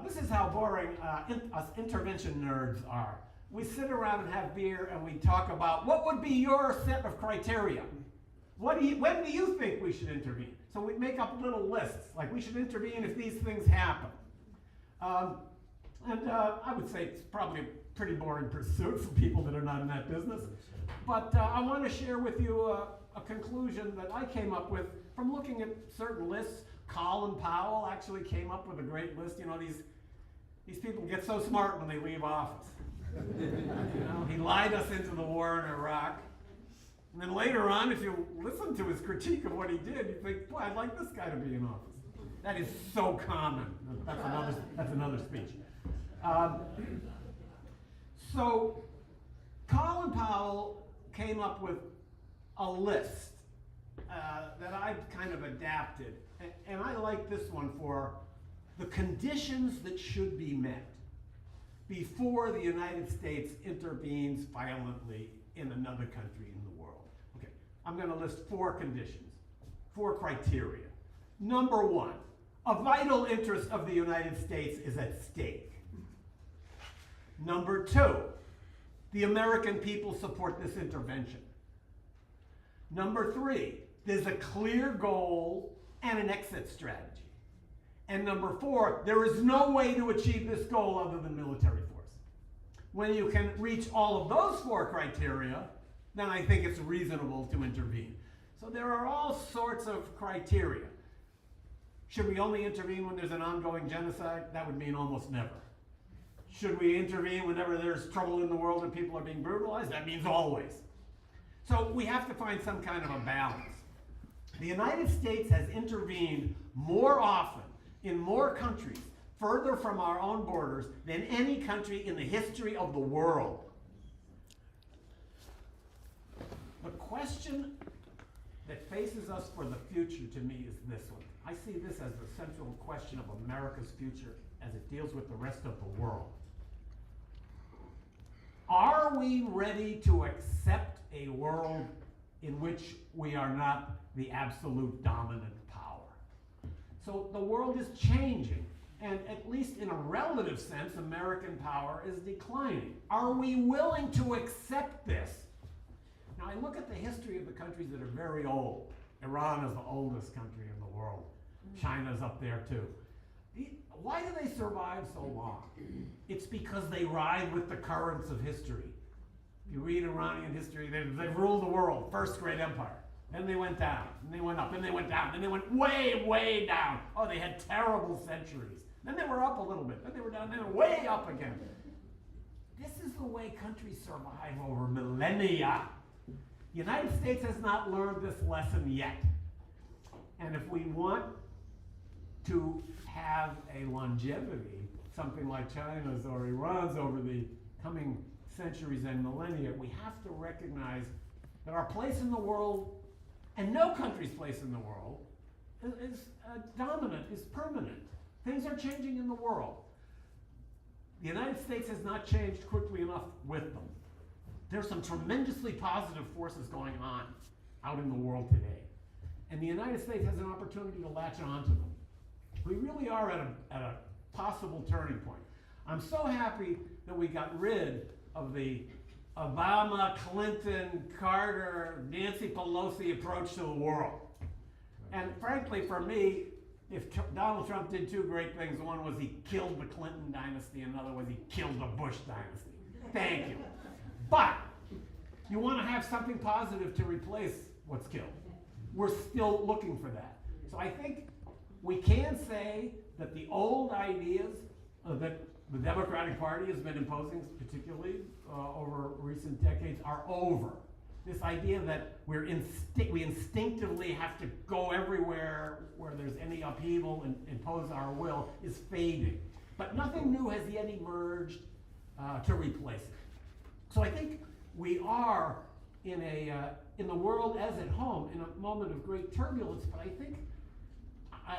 this is how boring us intervention nerds are. We sit around and have beer and we talk about what would be your set of criteria. When do you think we should intervene? So we make up little lists, like we should intervene if these things happen. I would say it's probably a pretty boring pursuit for people that are not in that business. But I want to share with you a conclusion that I came up with from looking at certain lists. Colin Powell actually came up with a great list. You know, these people get so smart when they leave office. You know, he lied us into the war in Iraq. And then later on, if you listen to his critique of what he did, you think, boy, I'd like this guy to be in office. That is so common. That's another speech. So Colin Powell came up with a list that I've kind of adapted. And I like this one for the conditions that should be met before the United States intervenes violently in another country in the world. Okay, I'm going to list 4 conditions, 4 criteria. Number 1, a vital interest of the United States is at stake. Number 2, the American people support this intervention. Number 3, there's a clear goal and an exit strategy. And number 4, there is no way to achieve this goal other than military force. When you can reach all of those 4 criteria, then I think it's reasonable to intervene. So there are all sorts of criteria. Should we only intervene when there's an ongoing genocide? That would mean almost never. Should we intervene whenever there's trouble in the world and people are being brutalized? That means always. So we have to find some kind of a balance. The United States has intervened more often in more countries further from our own borders than any country in the history of the world. The question that faces us for the future to me is this one. I see this as the central question of America's future as it deals with the rest of the world. Are we ready to accept a world in which we are not the absolute dominant power? So the world is changing, and at least in a relative sense, American power is declining. Are we willing to accept this? Now, I look at the history of the countries that are very old. Iran is the oldest country in the world. China's up there too. Why do they survive so long? It's because they ride with the currents of history. If you read Iranian history, they've ruled the world, first great empire. Then they went down, and they went up, and they went down, and they went way, way down. Oh, they had terrible centuries. Then they were up a little bit, then they were down, then they were way up again. This is the way countries survive over millennia. The United States has not learned this lesson yet. And if we want to have a longevity, something like China's or Iran's over the coming centuries and millennia, we have to recognize that our place in the world, and no country's place in the world, is dominant, is permanent. Things are changing in the world. The United States has not changed quickly enough with them. There's some tremendously positive forces going on out in the world today. And the United States has an opportunity to latch onto them. We really are at a possible turning point. I'm so happy that we got rid of the Obama, Clinton, Carter, Nancy Pelosi approach to the world. And frankly, for me, if Donald Trump did 2 great things, one was he killed the Clinton dynasty, and another was he killed the Bush dynasty. Thank you. But you want to have something positive to replace what's killed. We're still looking for that. So I think we can say that the old ideas that the Democratic Party has been imposing, particularly over recent decades, are over. This idea that we instinctively have to go everywhere where there's any upheaval and impose our will is fading. But nothing new has yet emerged to replace it. So I think we are in the world as at home in a moment of great turbulence, but I think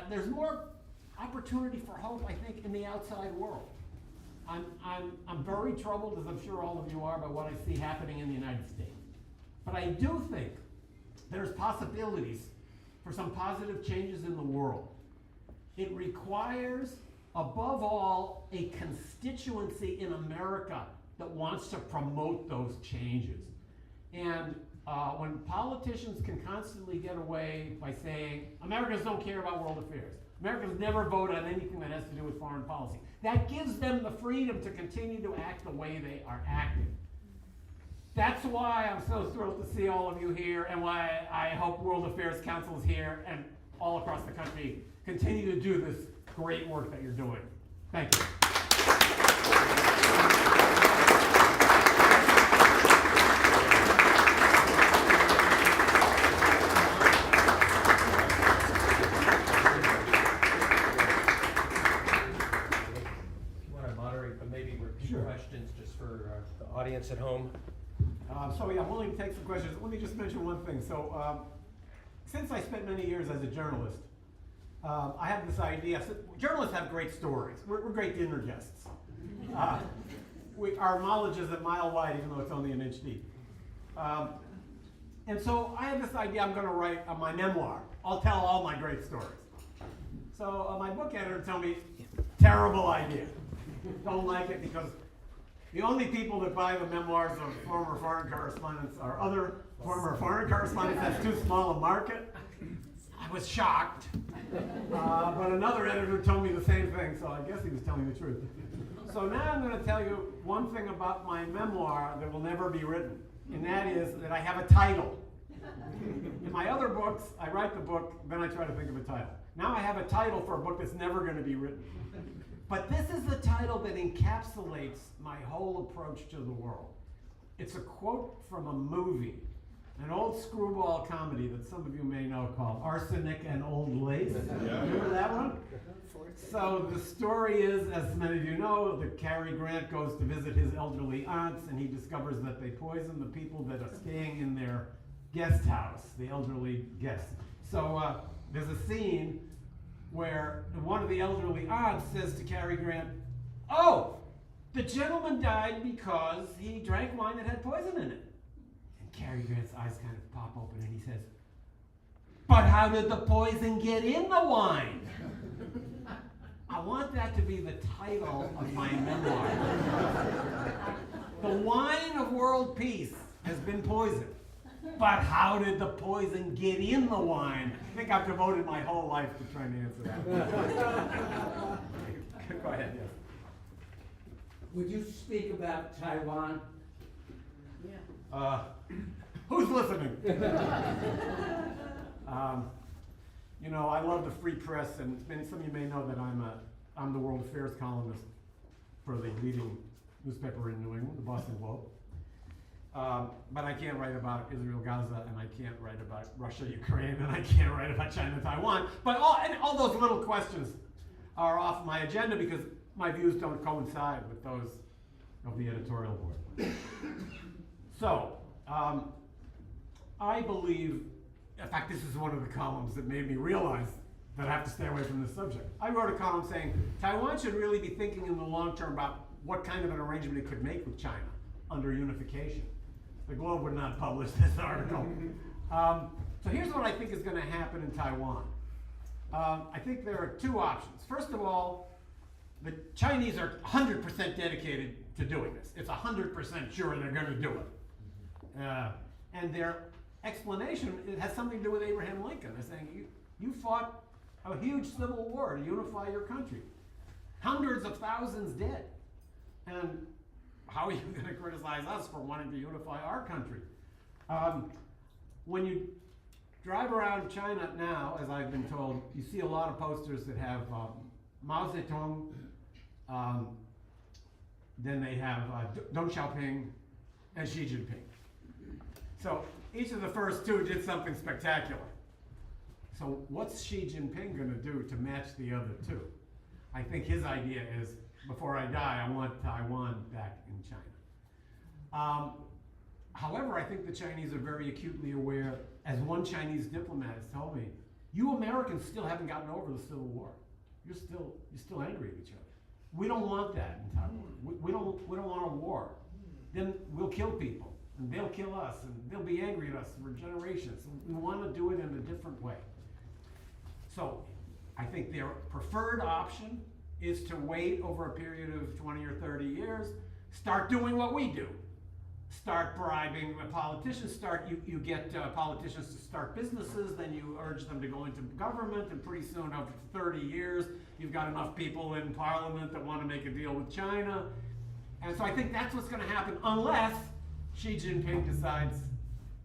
there's more opportunity for hope, I think, in the outside world. I'm very troubled, as I'm sure all of you are, by what I see happening in the United States. But I do think there's possibilities for some positive changes in the world. It requires, above all, a constituency in America that wants to promote those changes. And when politicians can constantly get away by saying, Americans don't care about world affairs, Americans never vote on anything that has to do with foreign policy, that gives them the freedom to continue to act the way they are acting. That's why I'm so thrilled to see all of you here, and why I hope World Affairs Council is here and all across the country continue to do this great work that you're doing. Thank you. Questions just for the audience at home. So yeah, I'm willing to take some questions. Let me just mention one thing. So since I spent many years as a journalist, I have this idea. So journalists have great stories. We're great dinner guests. Our knowledge is a mile wide, even though it's only an inch deep. And so I have this idea I'm going to write my memoir. I'll tell all my great stories. So my book editor told me, terrible idea. Don't like it because the only people that buy the memoirs of former foreign correspondents are other former foreign correspondents. That's too small a market. I was shocked. But another editor told me the same thing, so I guess he was telling the truth. So now I'm going to tell you one thing about my memoir that will never be written, and that is that I have a title. In my other books, I write the book, then I try to think of a title. Now I have a title for a book that's never going to be written. But this is the title that encapsulates my whole approach to the world. It's a quote from a movie, an old screwball comedy that some of you may know called Arsenic and Old Lace. Remember that one? So the story is, as many of you know, that Cary Grant goes to visit his elderly aunts and he discovers that they poison the people that are staying in their guest house, the elderly guests. So there's a scene where one of the elderly aunts says to Cary Grant, "Oh, the gentleman died because he drank wine that had poison in it." And Cary Grant's eyes kind of pop open and he says, "But how did the poison get in the wine?" I want that to be the title of my memoir. The wine of world peace has been poisoned. But how did the poison get in the wine? I think I've devoted my whole life to trying to answer that. Go ahead, yes. Would you speak about Taiwan? Who's listening? You know, I love the free press, and some of you may know that I'm the world affairs columnist for the leading newspaper in New England, the Boston Globe. But I can't write about Israel, Gaza, and I can't write about Russia, Ukraine, and I can't write about China, Taiwan. But all those little questions are off my agenda because my views don't coincide with those of the editorial board. So, I believe, in fact, this is one of the columns that made me realize that I have to stay away from this subject. I wrote a column saying Taiwan should really be thinking in the long term about what kind of an arrangement it could make with China under unification. The Globe would not publish this article. So here's what I think is going to happen in Taiwan. I think there are two options. First of all, the Chinese are 100% dedicated to doing this. It's 100% sure they're going to do it. And their explanation, it has something to do with Abraham Lincoln. They're saying, you fought a huge civil war to unify your country. Hundreds of thousands dead. And how are you going to criticize us for wanting to unify our country? When you drive around China now, as I've been told, you see a lot of posters that have Mao Zedong, then they have Deng Xiaoping and Xi Jinping. So each of the first two did something spectacular. So what's Xi Jinping going to do to match the other two? I think his idea is, before I die, I want Taiwan back in China. However, I think the Chinese are very acutely aware, as one Chinese diplomat has told me, you Americans still haven't gotten over the Civil War. You're still angry at each other. We don't want that in Taiwan. We don't want a war. Then we'll kill people, and they'll kill us, and they'll be angry at us for generations. We want to do it in a different way. So I think their preferred option is to wait over a period of 20 or 30 years, start doing what we do. Start bribing politicians, you get politicians to start businesses, then you urge them to go into government, and pretty soon, after 30 years, you've got enough people in parliament that want to make a deal with China. And so I think that's what's going to happen, unless Xi Jinping decides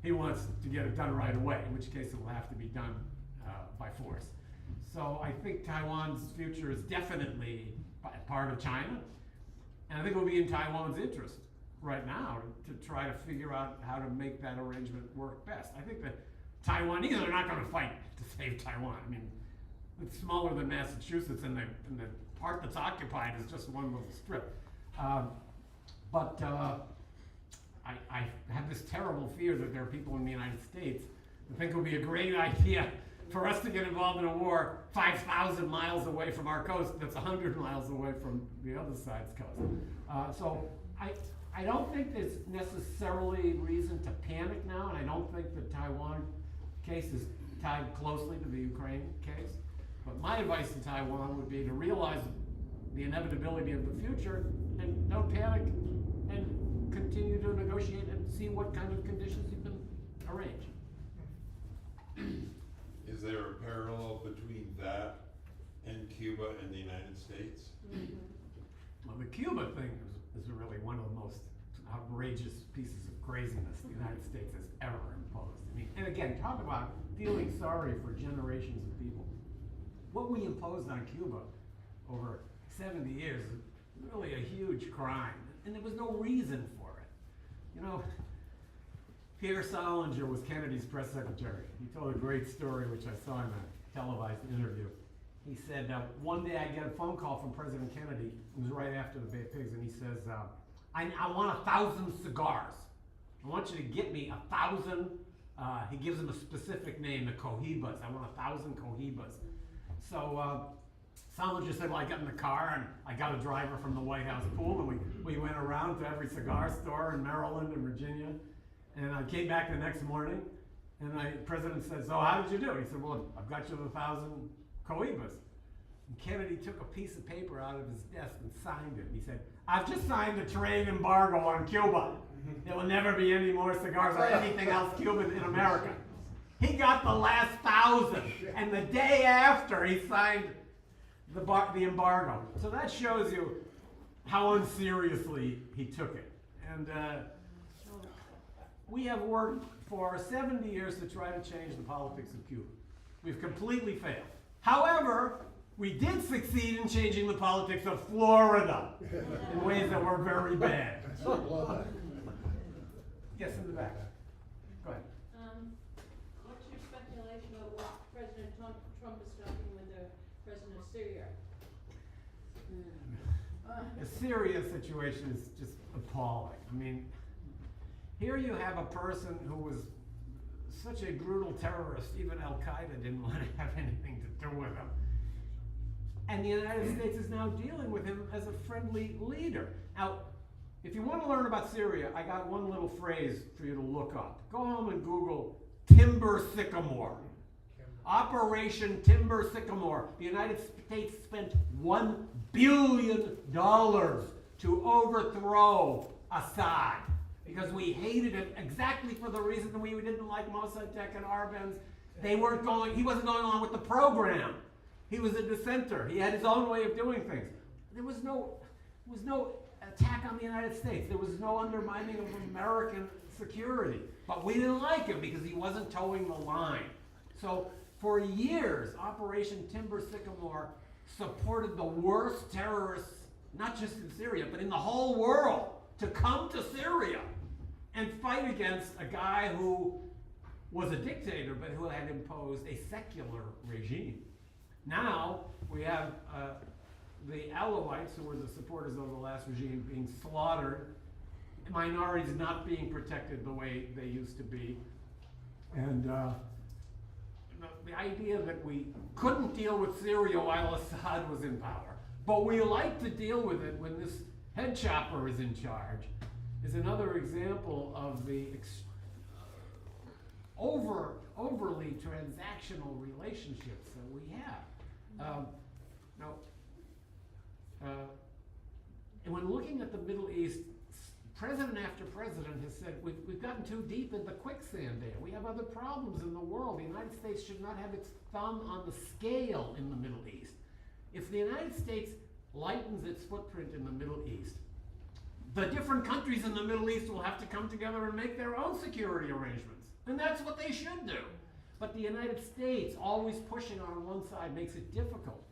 he wants to get it done right away, in which case it will have to be done by force. So I think Taiwan's future is definitely part of China, and I think it will be in Taiwan's interest right now to try to figure out how to make that arrangement work best. I think the Taiwanese are not going to fight to save Taiwan. I mean, it's smaller than Massachusetts, and the part that's occupied is just one little strip. But I have this terrible fear that there are people in the United States that think it would be a great idea for us to get involved in a war 5,000 miles away from our coast that's 100 miles away from the other side's coast. So I don't think there's necessarily reason to panic now, and I don't think the Taiwan case is tied closely to the Ukraine case. But my advice to Taiwan would be to realize the inevitability of the future and don't panic and continue to negotiate and see what kind of conditions you can arrange. Is there a parallel between that and Cuba and the United States? Well, the Cuba thing is really one of the most outrageous pieces of craziness the United States has ever imposed. I mean, and again, talk about feeling sorry for generations of people. What we imposed on Cuba over 70 years is really a huge crime, and there was no reason for it. You know, Pierre Salinger was Kennedy's press secretary. He told a great story, which I saw in a televised interview. He said, one day I get a phone call from President Kennedy. It was right after the Bay of Pigs, and he says, I want 1,000 cigars. I want you to get me 1,000, he gives them a specific name, the Cohibas. I want 1,000 Cohibas. So Salinger said, well, I got in the car and I got a driver from the White House pool, and we went around to every cigar store in Maryland and Virginia. And I came back the next morning, and the president said, so how did you do? He said, well, I've got you the 1,000 Cohibas. And Kennedy took a piece of paper out of his desk and signed it. He said, I've just signed a trade embargo on Cuba. There will never be any more cigars or anything else Cuban in America. He got the last 1,000, and the day after he signed the embargo. So that shows you how unseriously he took it. And we have worked for 70 years to try to change the politics of Cuba. We've completely failed. However, we did succeed in changing the politics of Florida in ways that were very bad. Yes, in the back. Go ahead. What's your speculation about what President Trump is talking with the president of Syria? The Syria situation is just appalling. I mean, here you have a person who was such a brutal terrorist, even Al-Qaeda didn't want to have anything to do with him. And the United States is now dealing with him as a friendly leader. Now, if you want to learn about Syria, I got one little phrase for you to look up. Go home and Google Timber Sycamore. Operation Timber Sycamore. The United States spent $1 billion to overthrow Assad because we hated him exactly for the reason that we didn't like Mossadegh and Arbenz. He wasn't going along with the program. He was a dissenter. He had his own way of doing things. There was no attack on the United States. There was no undermining of American security. But we didn't like him because he wasn't towing the line. So for years, Operation Timber Sycamore supported the worst terrorists, not just in Syria, but in the whole world, to come to Syria and fight against a guy who was a dictator, but who had imposed a secular regime. Now we have the Alawites, who were the supporters of the last regime, being slaughtered, minorities not being protected the way they used to be, and the idea that we couldn't deal with Syria while Assad was in power, but we like to deal with it when this head chopper is in charge, is another example of the overly transactional relationships that we have. And when looking at the Middle East, president after president has said, we've gotten too deep in the quicksand there. We have other problems in the world. The United States should not have its thumb on the scale in the Middle East. If the United States lightens its footprint in the Middle East, the different countries in the Middle East will have to come together and make their own security arrangements. And that's what they should do. But the United States always pushing on one side makes it difficult,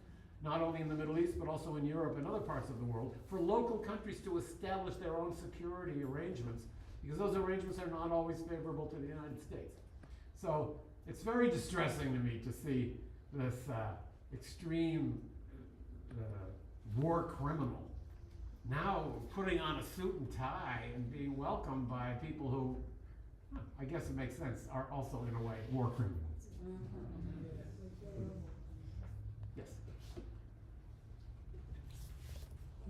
not only in the Middle East, but also in Europe and other parts of the world, for local countries to establish their own security arrangements, because those arrangements are not always favorable to the United States. So it's very distressing to me to see this extreme war criminal now putting on a suit and tie and being welcomed by people who, I guess it makes sense, are also in a way war criminals. Yes.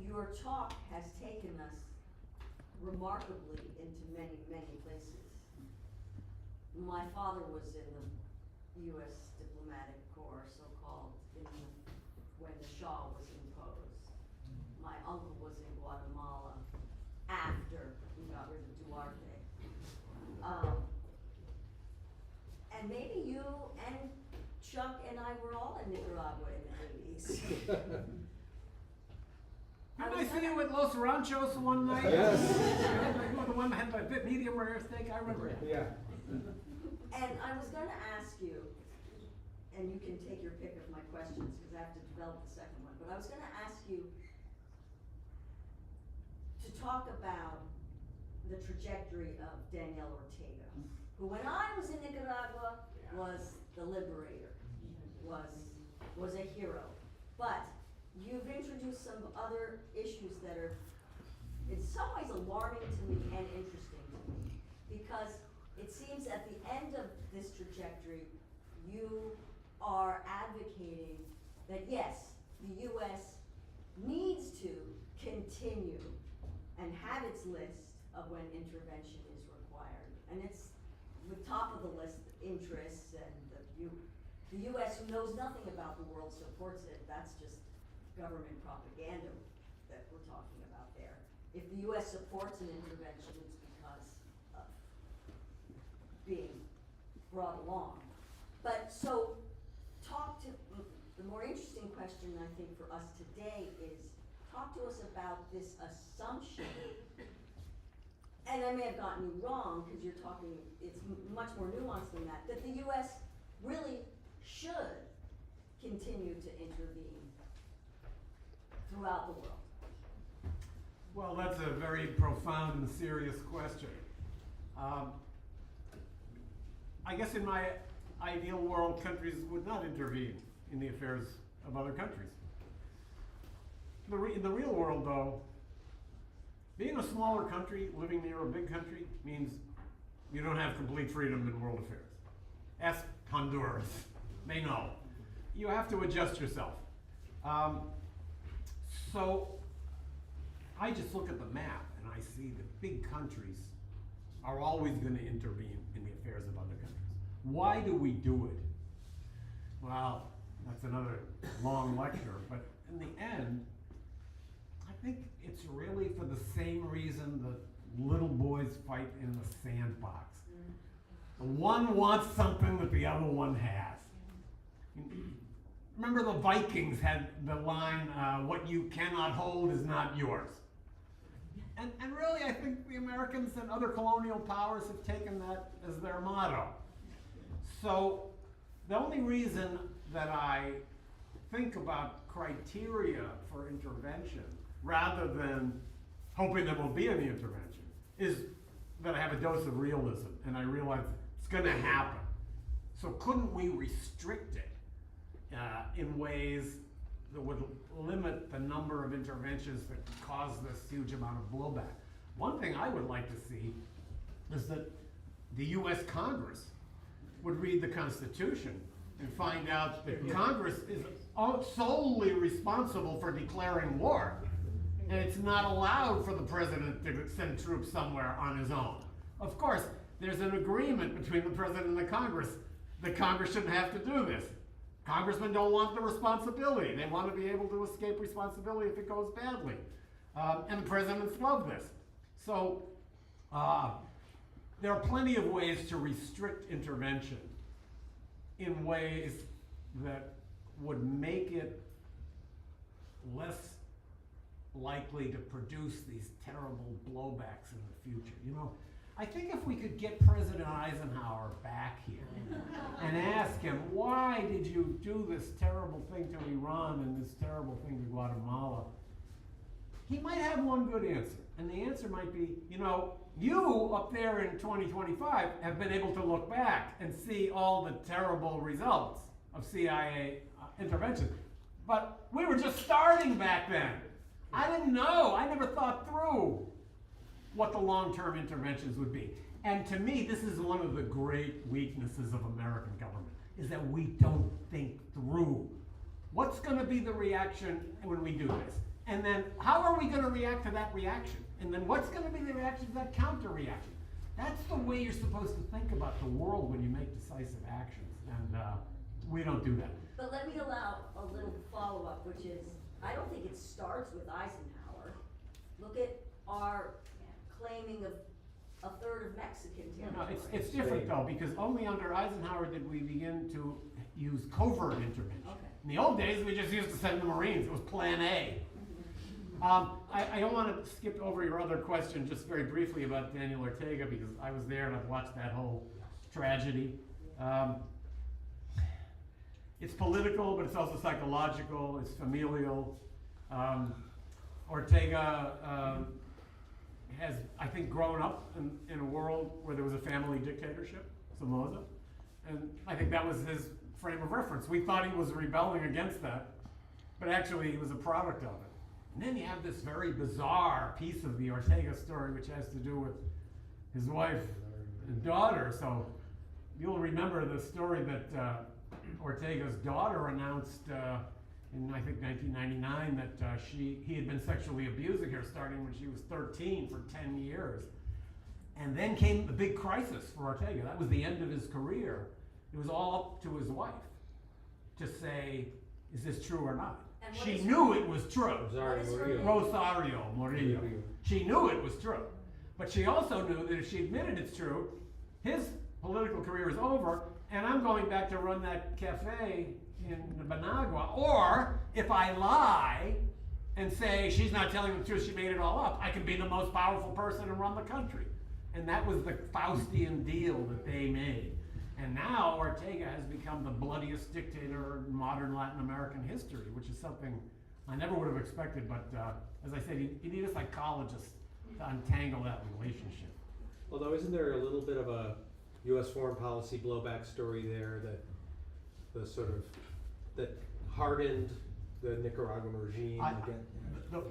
Your talk has taken us remarkably into many, many places. My father was in the U.S. diplomatic corps, so-called, when the Shah was imposed. My uncle was in Guatemala after we got rid of Duarte. And maybe you and Chuck and I were all in Nicaragua in the 80s. Didn't I see you at Los Ranchos one night? Yes. You were the one that had my bit medium rare steak, I remember it. Yeah. And I was gonna ask you, and you can take your pick of my questions, because I have to develop the second one, but I was gonna ask you to talk about the trajectory of Daniel Ortega, who when I was in Nicaragua was the liberator, was a hero. But you've introduced some other issues that are in some ways alarming to me and interesting to me, because it seems at the end of this trajectory, you are advocating that yes, the U.S. needs to continue and have its list of when intervention is required. And it's the top of the list, interests, and the U.S. who knows nothing about the world supports it. That's just government propaganda that we're talking about there. If the U.S. supports an intervention, it's because of being brought along. But so, the more interesting question I think for us today is, talk to us about this assumption, and I may have gotten you wrong, because you're talking, it's much more nuanced than that the U.S. really should continue to intervene throughout the world. Well, that's a very profound and serious question. I guess in my ideal world, countries would not intervene in the affairs of other countries. In the real world, though, being a smaller country, living near a big country, means you don't have complete freedom in world affairs. Ask Honduras. They know. You have to adjust yourself. So I just look at the map and I see that big countries are always going to intervene in the affairs of other countries. Why do we do it? Well, that's another long lecture, but in the end, I think it's really for the same reason that little boys fight in the sandbox. The one wants something that the other one has. Remember the Vikings had the line, what you cannot hold is not yours. And really, I think the Americans and other colonial powers have taken that as their motto. So the only reason that I think about criteria for intervention, rather than hoping there will be any intervention, is that I have a dose of realism, and I realize it's going to happen. So couldn't we restrict it in ways that would limit the number of interventions that cause this huge amount of blowback? One thing I would like to see is that the U.S. Congress would read the Constitution and find out that Congress is solely responsible for declaring war. And it's not allowed for the president to send troops somewhere on his own. Of course, there's an agreement between the president and the Congress that Congress shouldn't have to do this. Congressmen don't want the responsibility. They want to be able to escape responsibility if it goes badly. And the presidents love this. So there are plenty of ways to restrict intervention in ways that would make it less likely to produce these terrible blowbacks in the future. You know, I think if we could get President Eisenhower back here and ask him, why did you do this terrible thing to Iran and this terrible thing to Guatemala? He might have one good answer. And the answer might be, you know, you up there in 2025 have been able to look back and see all the terrible results of CIA intervention. But we were just starting back then. I didn't know. I never thought through what the long-term interventions would be. And to me, this is one of the great weaknesses of American government. is that we don't think through. What's going to be the reaction when we do this? And then how are we going to react to that reaction? And then what's going to be the reaction to that counter-reaction? That's the way you're supposed to think about the world when you make decisive actions. And we don't do that. But let me allow a little follow-up, which is, I don't think it starts with Eisenhower. Look at our claiming of a third of Mexican territory. No, it's different though, because only under Eisenhower did we begin to use covert intervention. Okay. In the old days, we just used to send the Marines. It was Plan A. I don't want to skip over your other question just very briefly about Daniel Ortega, because I was there and I've watched that whole tragedy. It's political, but it's also psychological, it's familial. Ortega has, I think, grown up in a world where there was a family dictatorship, Somoza, and I think that was his frame of reference. We thought he was rebelling against that, but actually he was a product of it. And then you have this very bizarre piece of the Ortega story, which has to do with his wife and daughter. So you'll remember the story that Ortega's daughter announced in, I think, 1999 that he had been sexually abusing her starting when she was 13 for 10 years. And then came the big crisis for Ortega. That was the end of his career. It was all up to his wife to say, is this true or not? She knew it was true. Rosario Murillo. She knew it was true. But she also knew that if she admitted it's true, his political career is over, and I'm going back to run that cafe in Banagua. Or if I lie and say she's not telling the truth, she made it all up, I can be the most powerful person and run the country. And that was the Faustian deal that they made. And now Ortega has become the bloodiest dictator in modern Latin American history, which is something I never would have expected. But as I said, you need a psychologist to untangle that relationship. Although isn't there a little bit of a U.S. foreign policy blowback story there that hardened the Nicaraguan regime again?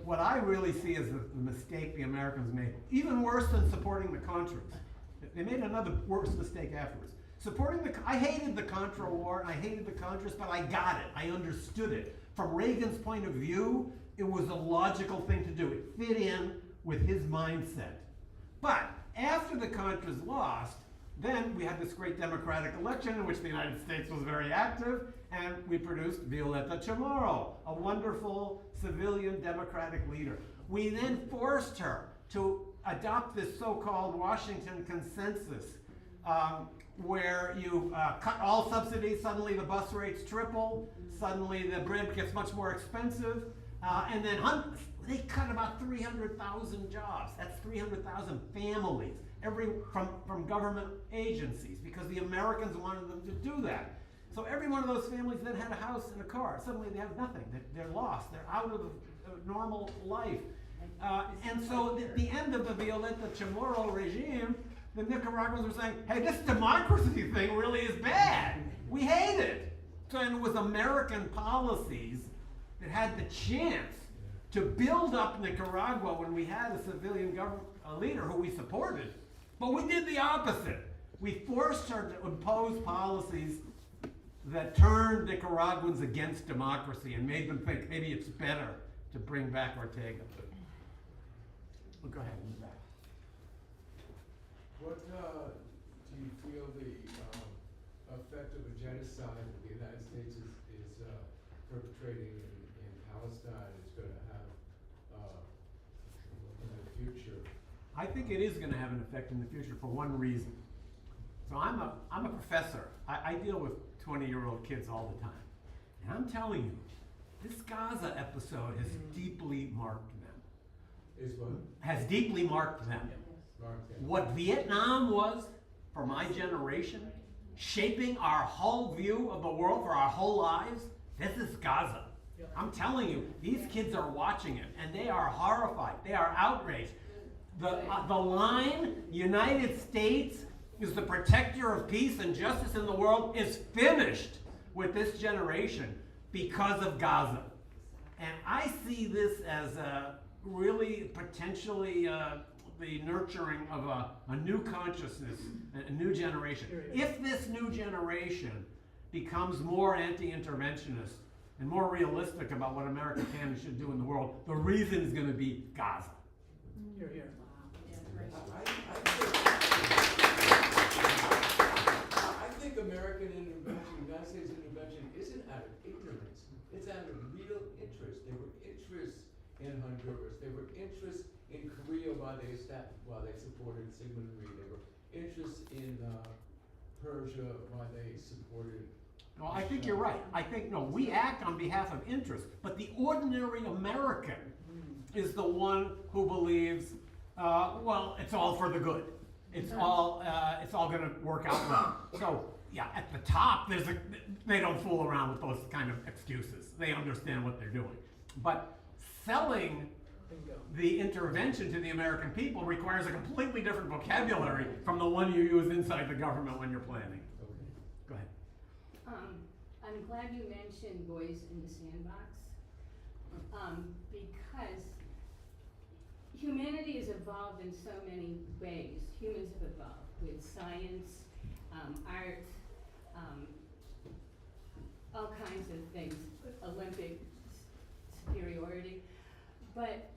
What I really see is the mistake the Americans made, even worse than supporting the Contras. They made another worse mistake afterwards. I hated the Contra War, and I hated the Contras, but I got it. I understood it. From Reagan's point of view, it was a logical thing to do. It fit in with his mindset. But after the Contras lost, then we had this great democratic election in which the United States was very active, and we produced Violeta Chamorro, a wonderful civilian democratic leader. We then forced her to adopt this so-called Washington consensus, where you cut all subsidies, suddenly the bus rates triple, suddenly the bread gets much more expensive, and then they cut about 300,000 jobs. That's 300,000 families, from government agencies, because the Americans wanted them to do that. So every one of those families then had a house and a car. Suddenly they have nothing. They're lost. They're out of normal life. And so at the end of the Violeta Chamorro regime, the Nicaraguans were saying, hey, this democracy thing really is bad. We hate it. So it was American policies that had the chance to build up Nicaragua when we had a civilian government leader who we supported. But we did the opposite. We forced her to impose policies that turned Nicaraguans against democracy and made them think maybe it's better to bring back Ortega. Well, go ahead. What do you feel the effect of a genocide that the United States is perpetrating in Palestine is going to have in the future? I think it is going to have an effect in the future for one reason. So I'm a professor. I deal with 20-year-old kids all the time. And I'm telling you, this Gaza episode has deeply marked them. Is what? Has deeply marked them. What Vietnam was for my generation, shaping our whole view of the world for our whole lives, this is Gaza. I'm telling you, these kids are watching it, and they are horrified. They are outraged. The line, United States is the protector of peace and justice in the world, is finished with this generation because of Gaza. And I see this as really potentially the nurturing of a new consciousness, a new generation. If this new generation becomes more anti-interventionist and more realistic about what America can and should do in the world, the reason is going to be Gaza. Here, here. I think American intervention, United States intervention, isn't out of ignorance. It's out of real interest. There were interests in Honduras. There were interests in Korea while they supported Sigmund Freud. There were interests in Persia while they supported. No, I think you're right. I think, no, we act on behalf of interest, but the ordinary American is the one who believes, well, it's all for the good. It's all going to work out well. So, yeah, at the top, they don't fool around with those kind of excuses. They understand what they're doing. But selling the intervention to the American people requires a completely different vocabulary from the one you use inside the government when you're planning. Go ahead. I'm glad you mentioned Boys in the Sandbox, because humanity has evolved in so many ways. Humans have evolved with science, art, all kinds of things, Olympic superiority. But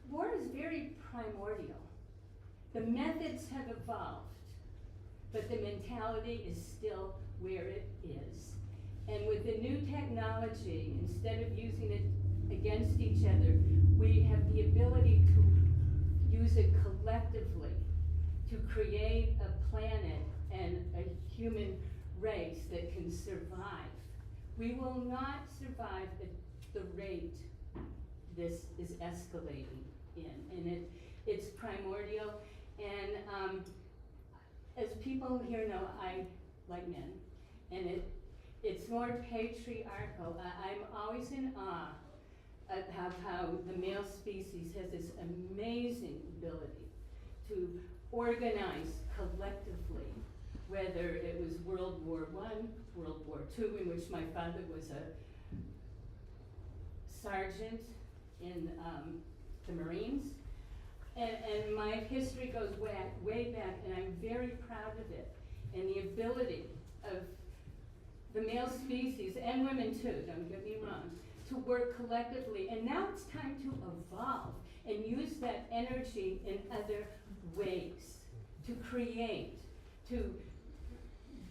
war is very primordial. The methods have evolved, but the mentality is still where it is. And with the new technology, instead of using it against each other, we have the ability to use it collectively to create a planet and a human race that can survive. We will not survive at the rate this is escalating in, and it's primordial. And as people here know, I like men, and it's more patriarchal. I'm always in awe of how the male species has this amazing ability to organize collectively, whether it was World War I, World War II, in which my father was a sergeant in the Marines. And my history goes way back, and I'm very proud of it. And the ability of the male species, and women too, don't get me wrong, to work collectively. And now it's time to evolve and use that energy in other ways, to create, to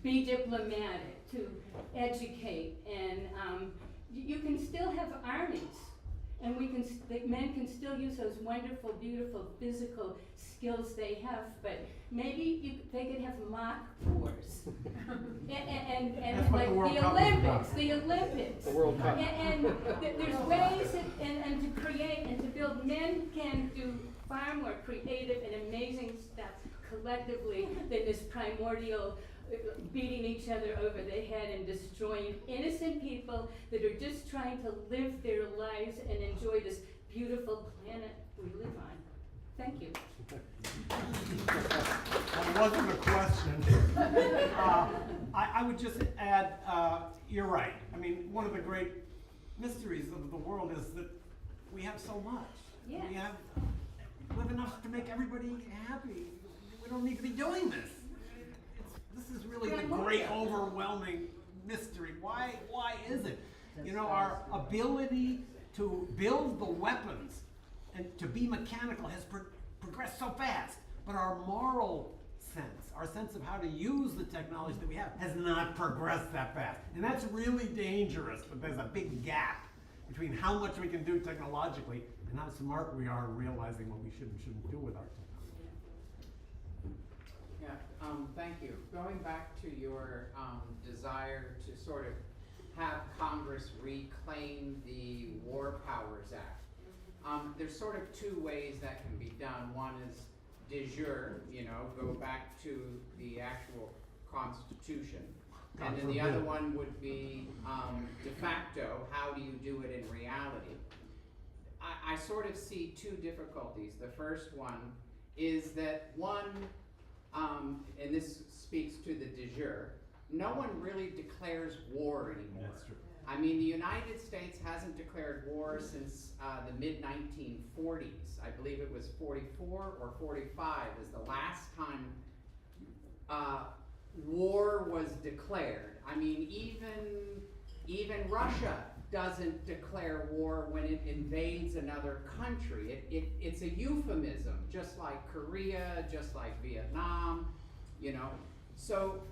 be diplomatic, to educate. And you can still have armies. And men can still use those wonderful, beautiful physical skills they have, but maybe they could have mock wars. and like the Olympics. The World Cup. And there's ways and to create and to build. Men can do far more creative and amazing stuff collectively than this primordial beating each other over the head and destroying innocent people that are just trying to live their lives and enjoy this beautiful planet we live on. Thank you. That wasn't a question. I would just add, you're right. I mean, one of the great mysteries of the world is that we have so much. Yeah. We have enough to make everybody happy. We don't need to be doing this. This is really the great overwhelming mystery. Why is it? You know, our ability to build the weapons and to be mechanical has progressed so fast, but our moral sense, our sense of how to use the technology that we have, has not progressed that fast. And that's really dangerous, but there's a big gap between how much we can do technologically and how smart we are in realizing what we should and shouldn't do with our technology. Yeah, thank you. Going back to your desire to sort of have Congress reclaim the War Powers Act, there's sort of two ways that can be done. One is de jure, go back to the actual Constitution. And then the other one would be de facto, how do you do it in reality? I sort of see two difficulties. The first one is that and this speaks to the de jure, no one really declares war anymore. That's true. I mean, the United States hasn't declared war since the mid-1940s. I believe it was 44 or 45 is the last time war was declared. I mean, even Russia doesn't declare war when it invades another country. It's a euphemism, just like Korea, just like Vietnam, you know. So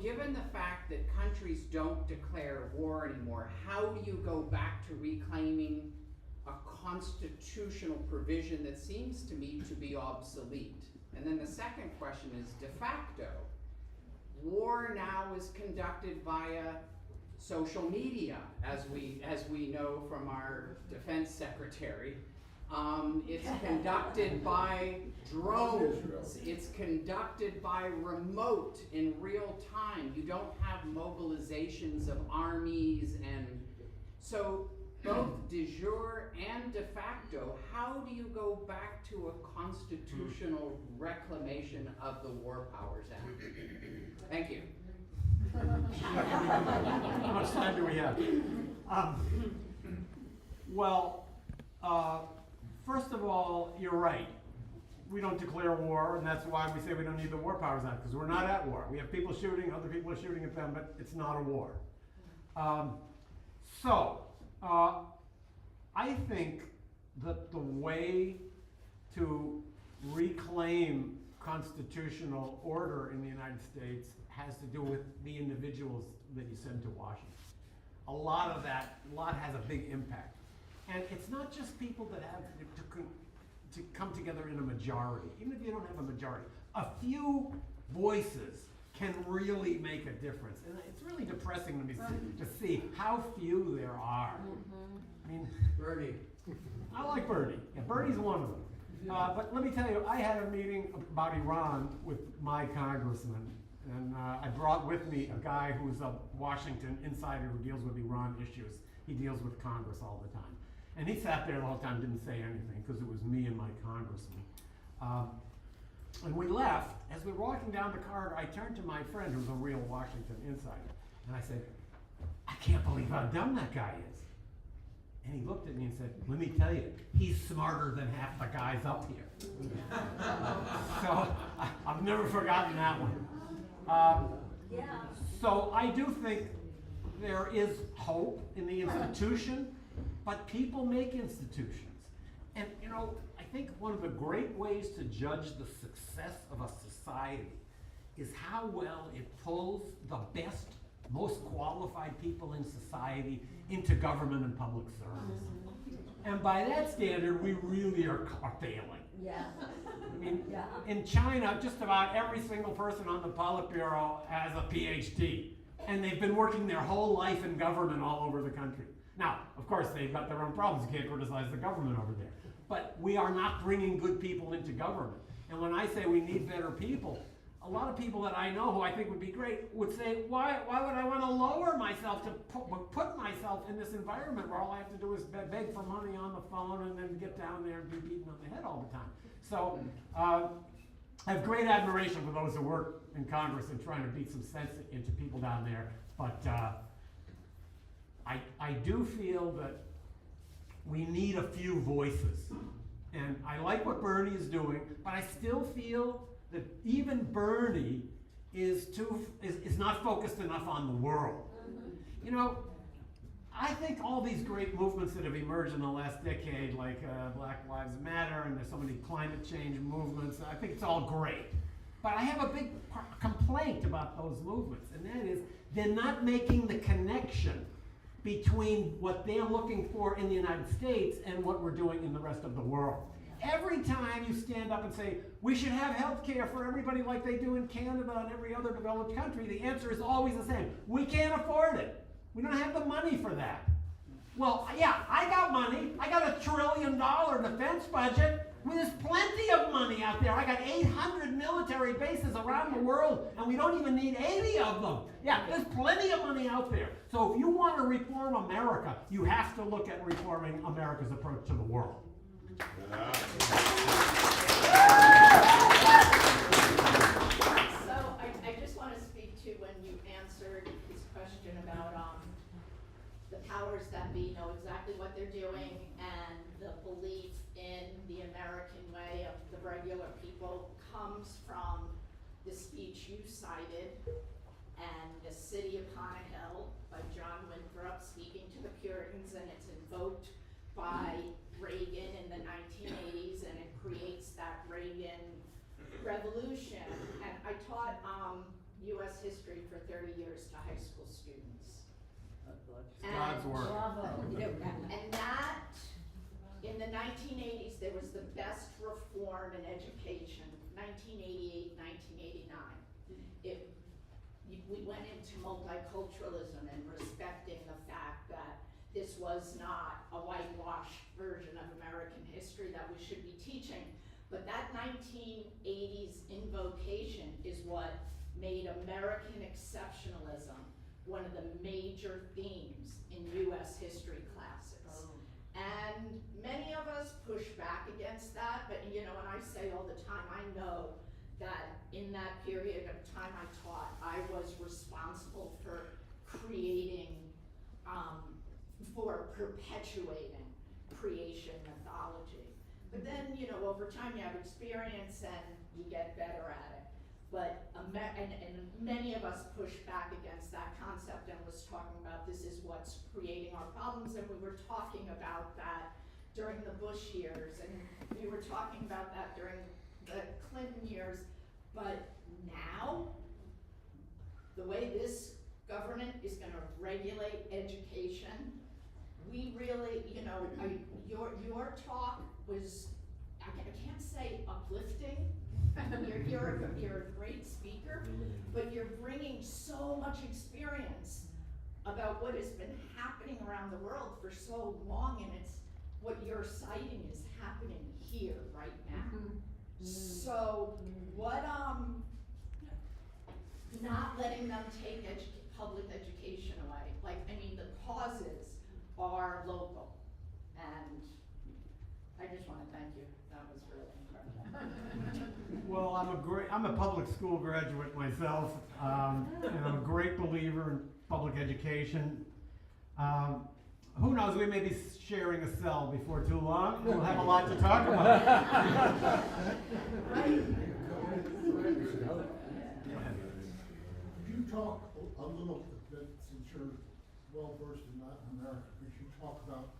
given the fact that countries don't declare war anymore, how do you go back to reclaiming a constitutional provision that seems to me to be obsolete? And then the second question is de facto. War now is conducted via social media, as we know from our defense secretary. It's conducted by drones. It's conducted by remote in real time. You don't have mobilizations of armies, and so both de jure and de facto, how do you go back to a constitutional reclamation of the War Powers Act? Thank you. How much time do we have? First of all, you're right. We don't declare war, and that's why we say we don't need the War Powers Act, because we're not at war. We have people shooting, other people are shooting at them, but it's not a war. I think that the way to reclaim constitutional order in the United States has to do with the individuals that you send to Washington. A lot has a big impact. And it's not just people that have to come together in a majority. Even if you don't have a majority, a few voices can really make a difference. And it's really depressing to me to see how few there are. I mean, Bernie. I like Bernie. Yeah, Bernie's one of them. But let me tell you, I had a meeting about Iran with my congressman, and I brought with me a guy who's a Washington insider who deals with Iran issues. He deals with Congress all the time. And he sat there the whole time, didn't say anything, because it was me and my congressman. And we left. As we were walking down the corridor, I turned to my friend, who's a real Washington insider, and I said, I can't believe how dumb that guy is. And he looked at me and said, let me tell you, he's smarter than half the guys up here. So I've never forgotten that one. So I do think there is hope in the institution, but people make institutions. And you know, I think one of the great ways to judge the success of a society is how well it pulls the best, most qualified people in society into government and public service. And by that standard, we really are failing. Yeah. I mean, in China, just about every single person on the Politburo has a PhD. And they've been working their whole life in government all over the country. Now, of course, they've got their own problems. You can't criticize the government over there. But we are not bringing good people into government. And when I say we need better people, a lot of people that I know who I think would be great would say, why would I want to lower myself to put myself in this environment where all I have to do is beg for money on the phone and then get down there and be beaten on the head all the time. So I have great admiration for those who work in Congress and trying to beat some sense into people down there. But I do feel that we need a few voices. And I like what Bernie is doing, but I still feel that even Bernie is not focused enough on the world. You know, I think all these great movements that have emerged in the last decade, like Black Lives Matter, and there's so many climate change movements, I think it's all great. But I have a big complaint about those movements, and that is they're not making the connection between what they're looking for in the United States and what we're doing in the rest of the world. Every time you stand up and say, we should have health care for everybody like they do in Canada and every other developed country, the answer is always the same. We can't afford it. We don't have the money for that. Well, yeah, I got money. I got $1 trillion defense budget. There's plenty of money out there. I got 800 military bases around the world, and we don't even need 80 of them. Yeah, there's plenty of money out there. So if you want to reform America, you have to look at reforming America's approach to the world. So I just want to speak to when you answered his question about the powers that be know exactly what they're doing and the belief in the American way of the regular people comes from the speech you cited and A City Upon a Hill by John Winthrop speaking to the Puritans, and it's invoked by Reagan in the 1980s, and it creates that Reagan revolution. And I taught U.S. history for 30 years to high school students. God's work. Bravo. And that, in the 1980s, there was the best reform in education, 1988, 1989. We went into multiculturalism and respecting the fact that this was not a whitewashed version of American history that we should be teaching. But that 1980s invocation is what made American exceptionalism one of the major themes in U.S. history classes. And many of us push back against that, but you know, and I say all the time, I know that in that period of time I taught, I was responsible for creating, for perpetuating creation mythology. But then, you know, over time you have experience and you get better at it. But, and many of us pushed back against that concept and was talking about this is what's creating our problems, and we were talking about that during the Bush years, and we were talking about that during the Clinton years. But now, the way this government is gonna regulate education, we really, you know, your talk was, I can't say uplifting. You're a great speaker, but you're bringing so much experience about what has been happening around the world for so long, and it's what you're citing is happening here right now. So what, not letting them take public education away. Like, I mean, the causes are local, and I just want to thank you. That was really incredible. Well, I'm a public school graduate myself, and I'm a great believer in public education. Who knows, we may be sharing a cell before too long. We'll have a lot to talk about. Could you talk a little bit, since you're well versed in Latin America, could you talk about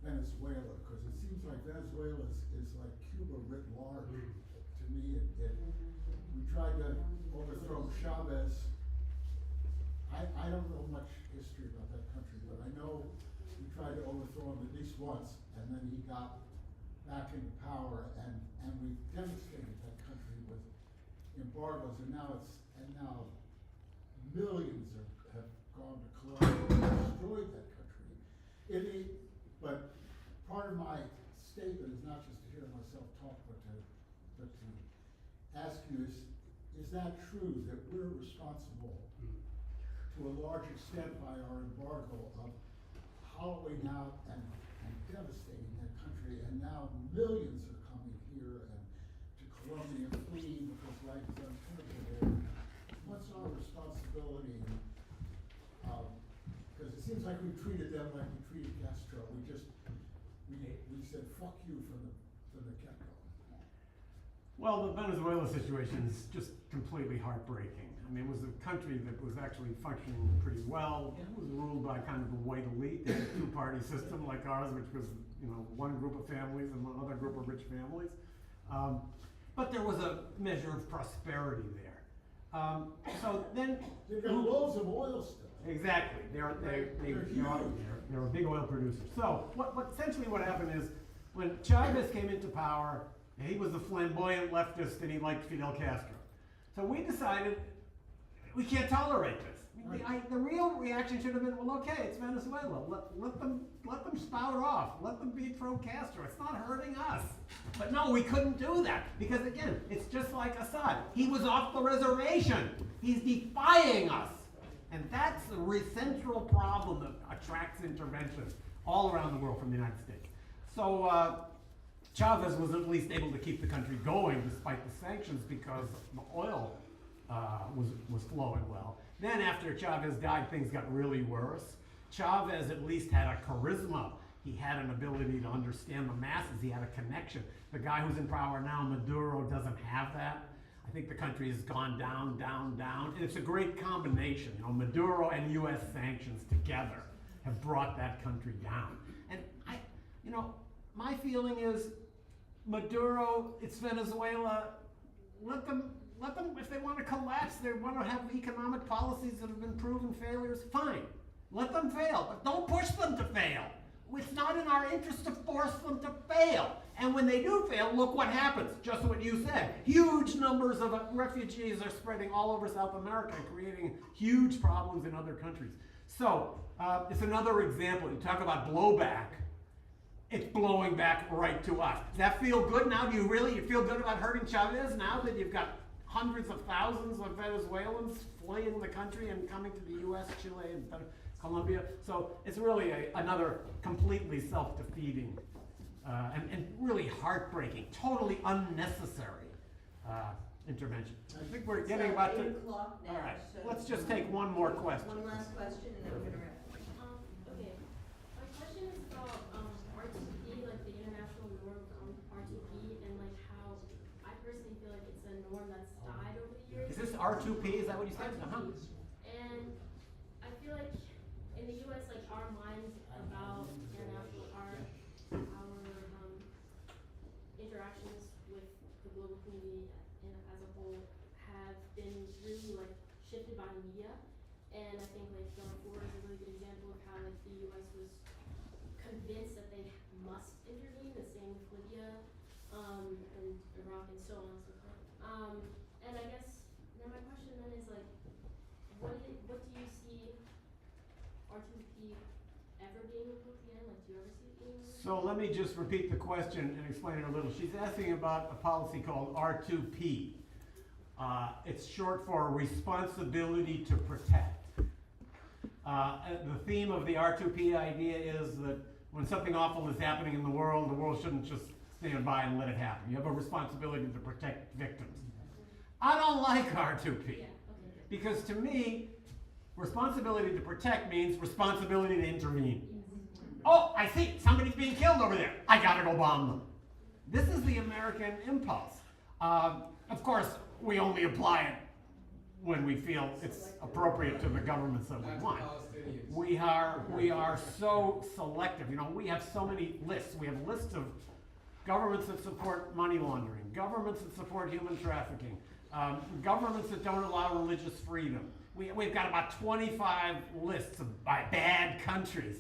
Venezuela? Because it seems like Venezuela is like Cuba writ large. To me, we tried to overthrow Chavez. I don't know much history about that country, but I know we tried to overthrow him at least once, and then he got back into power, and we devastated that country with embargoes, and now millions have gone to Colombia and destroyed that country. But part of my statement is not just to hear myself talk, but to ask you, is that true, that we're responsible to a large extent by our embargo of hollowing out and devastating that country, and now millions are coming here and to Colombia fleeing because life is untenable there? What's our responsibility? Because it seems like we treated them like we treated Castro. We said fuck you from the get-go. Well, the Venezuela situation is just completely heartbreaking. I mean, it was a country that was actually functioning pretty well. It was ruled by kind of a white elite. It was a two-party system like ours, which was, you know, one group of families and one other group of rich families. But there was a measure of prosperity there. So then they've got loads of oil still. Exactly. They're a big oil producer. So essentially what happened is when Chavez came into power, he was a flamboyant leftist and he liked Fidel Castro. So we decided we can't tolerate this. The real reaction should have been, well, okay, it's Venezuela. Let them spout off. Let them be pro-Castro. It's not hurting us. But no, we couldn't do that because, again, it's just like Assad. He was off the reservation. He's defying us. And that's the central problem that attracts intervention all around the world from the United States. So Chavez was at least able to keep the country going despite the sanctions because the oil was flowing well. Then after Chavez died, things got really worse. Chavez at least had a charisma. He had an ability to understand the masses. He had a connection. The guy who's in power now, Maduro, doesn't have that. I think the country has gone down, down, down, and it's a great combination. You know, Maduro and U.S. sanctions together have brought that country down. And my feeling is Maduro, it's Venezuela, let them, if they want to collapse, they want to have economic policies that have been proven failures, fine. Let them fail, but don't push them to fail. It's not in our interest to force them to fail. And when they do fail, look what happens. Just what you said. Huge numbers of refugees are spreading all over South America, creating huge problems in other countries. So, it's another example. You talk about blowback. It's blowing back right to us. Does that feel good now? Do you feel good about hurting Chavez now that you've got hundreds of thousands of Venezuelans fleeing the country and coming to the U.S., Chile, and Colombia? So it's really another completely self-defeating and really heartbreaking, totally unnecessary intervention. I think we're getting about to. 8 o'clock now. All right, so let's just take one more question. One last question, and then we're gonna wrap. Okay. My question is about RTP, like the international norm of RTP, and like how I personally feel like it's a norm that's died over the years. Is this R2P? Is that what you said? Uh-huh. And I feel like in the U.S., like our minds about international interactions with the global community as a whole have been really like shifted by media. And I think like Darfur is a really good example of how like the U.S. was convinced that they must intervene. The same with Libya, and Iraq, and so on and so forth. And I guess then my question then is like, what do you see R2P ever being revoked again? Like, do you ever see it being revoked? So let me just repeat the question and explain it a little. She's asking about a policy called R2P. It's short for responsibility to protect. The theme of the R2P idea is that when something awful is happening in the world shouldn't just stand by and let it happen. You have a responsibility to protect victims. I don't like R2P because to me, responsibility to protect means responsibility to intervene. Oh, I see, somebody's being killed over there. I gotta go bomb them. This is the American impulse. Of course, we only apply it when we feel it's appropriate to the governments that we want. We are so selective. You know, we have so many lists. We have lists of governments that support money laundering, governments that support human trafficking, governments that don't allow religious freedom. We've got about 25 lists by bad countries.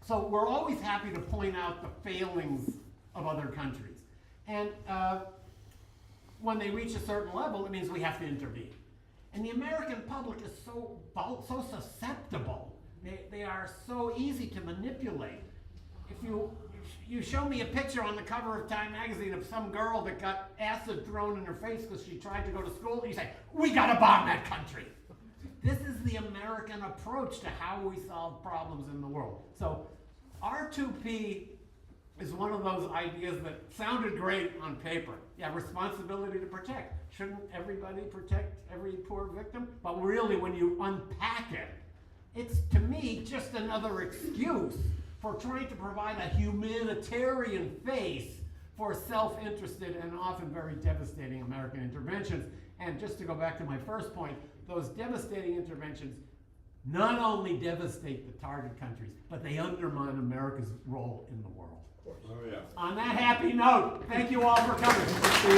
So we're always happy to point out the failings of other countries. And when they reach a certain level, it means we have to intervene. And the American public is so susceptible. They are so easy to manipulate. If you show me a picture on the cover of Time magazine of some girl that got acid thrown in her face because she tried to go to school, and you say, we gotta bomb that country. This is the American approach to how we solve problems in the world. So R2P is one of those ideas that sounded great on paper. Yeah, responsibility to protect. Shouldn't everybody protect every poor victim? But really, when you unpack it, it's, to me, just another excuse for trying to provide a humanitarian face for self-interested and often very devastating American interventions. And just to go back to my first point, those devastating interventions not only devastate the target countries, but they undermine America's role in the world. Oh, yeah. On that happy note, thank you all for coming. See you.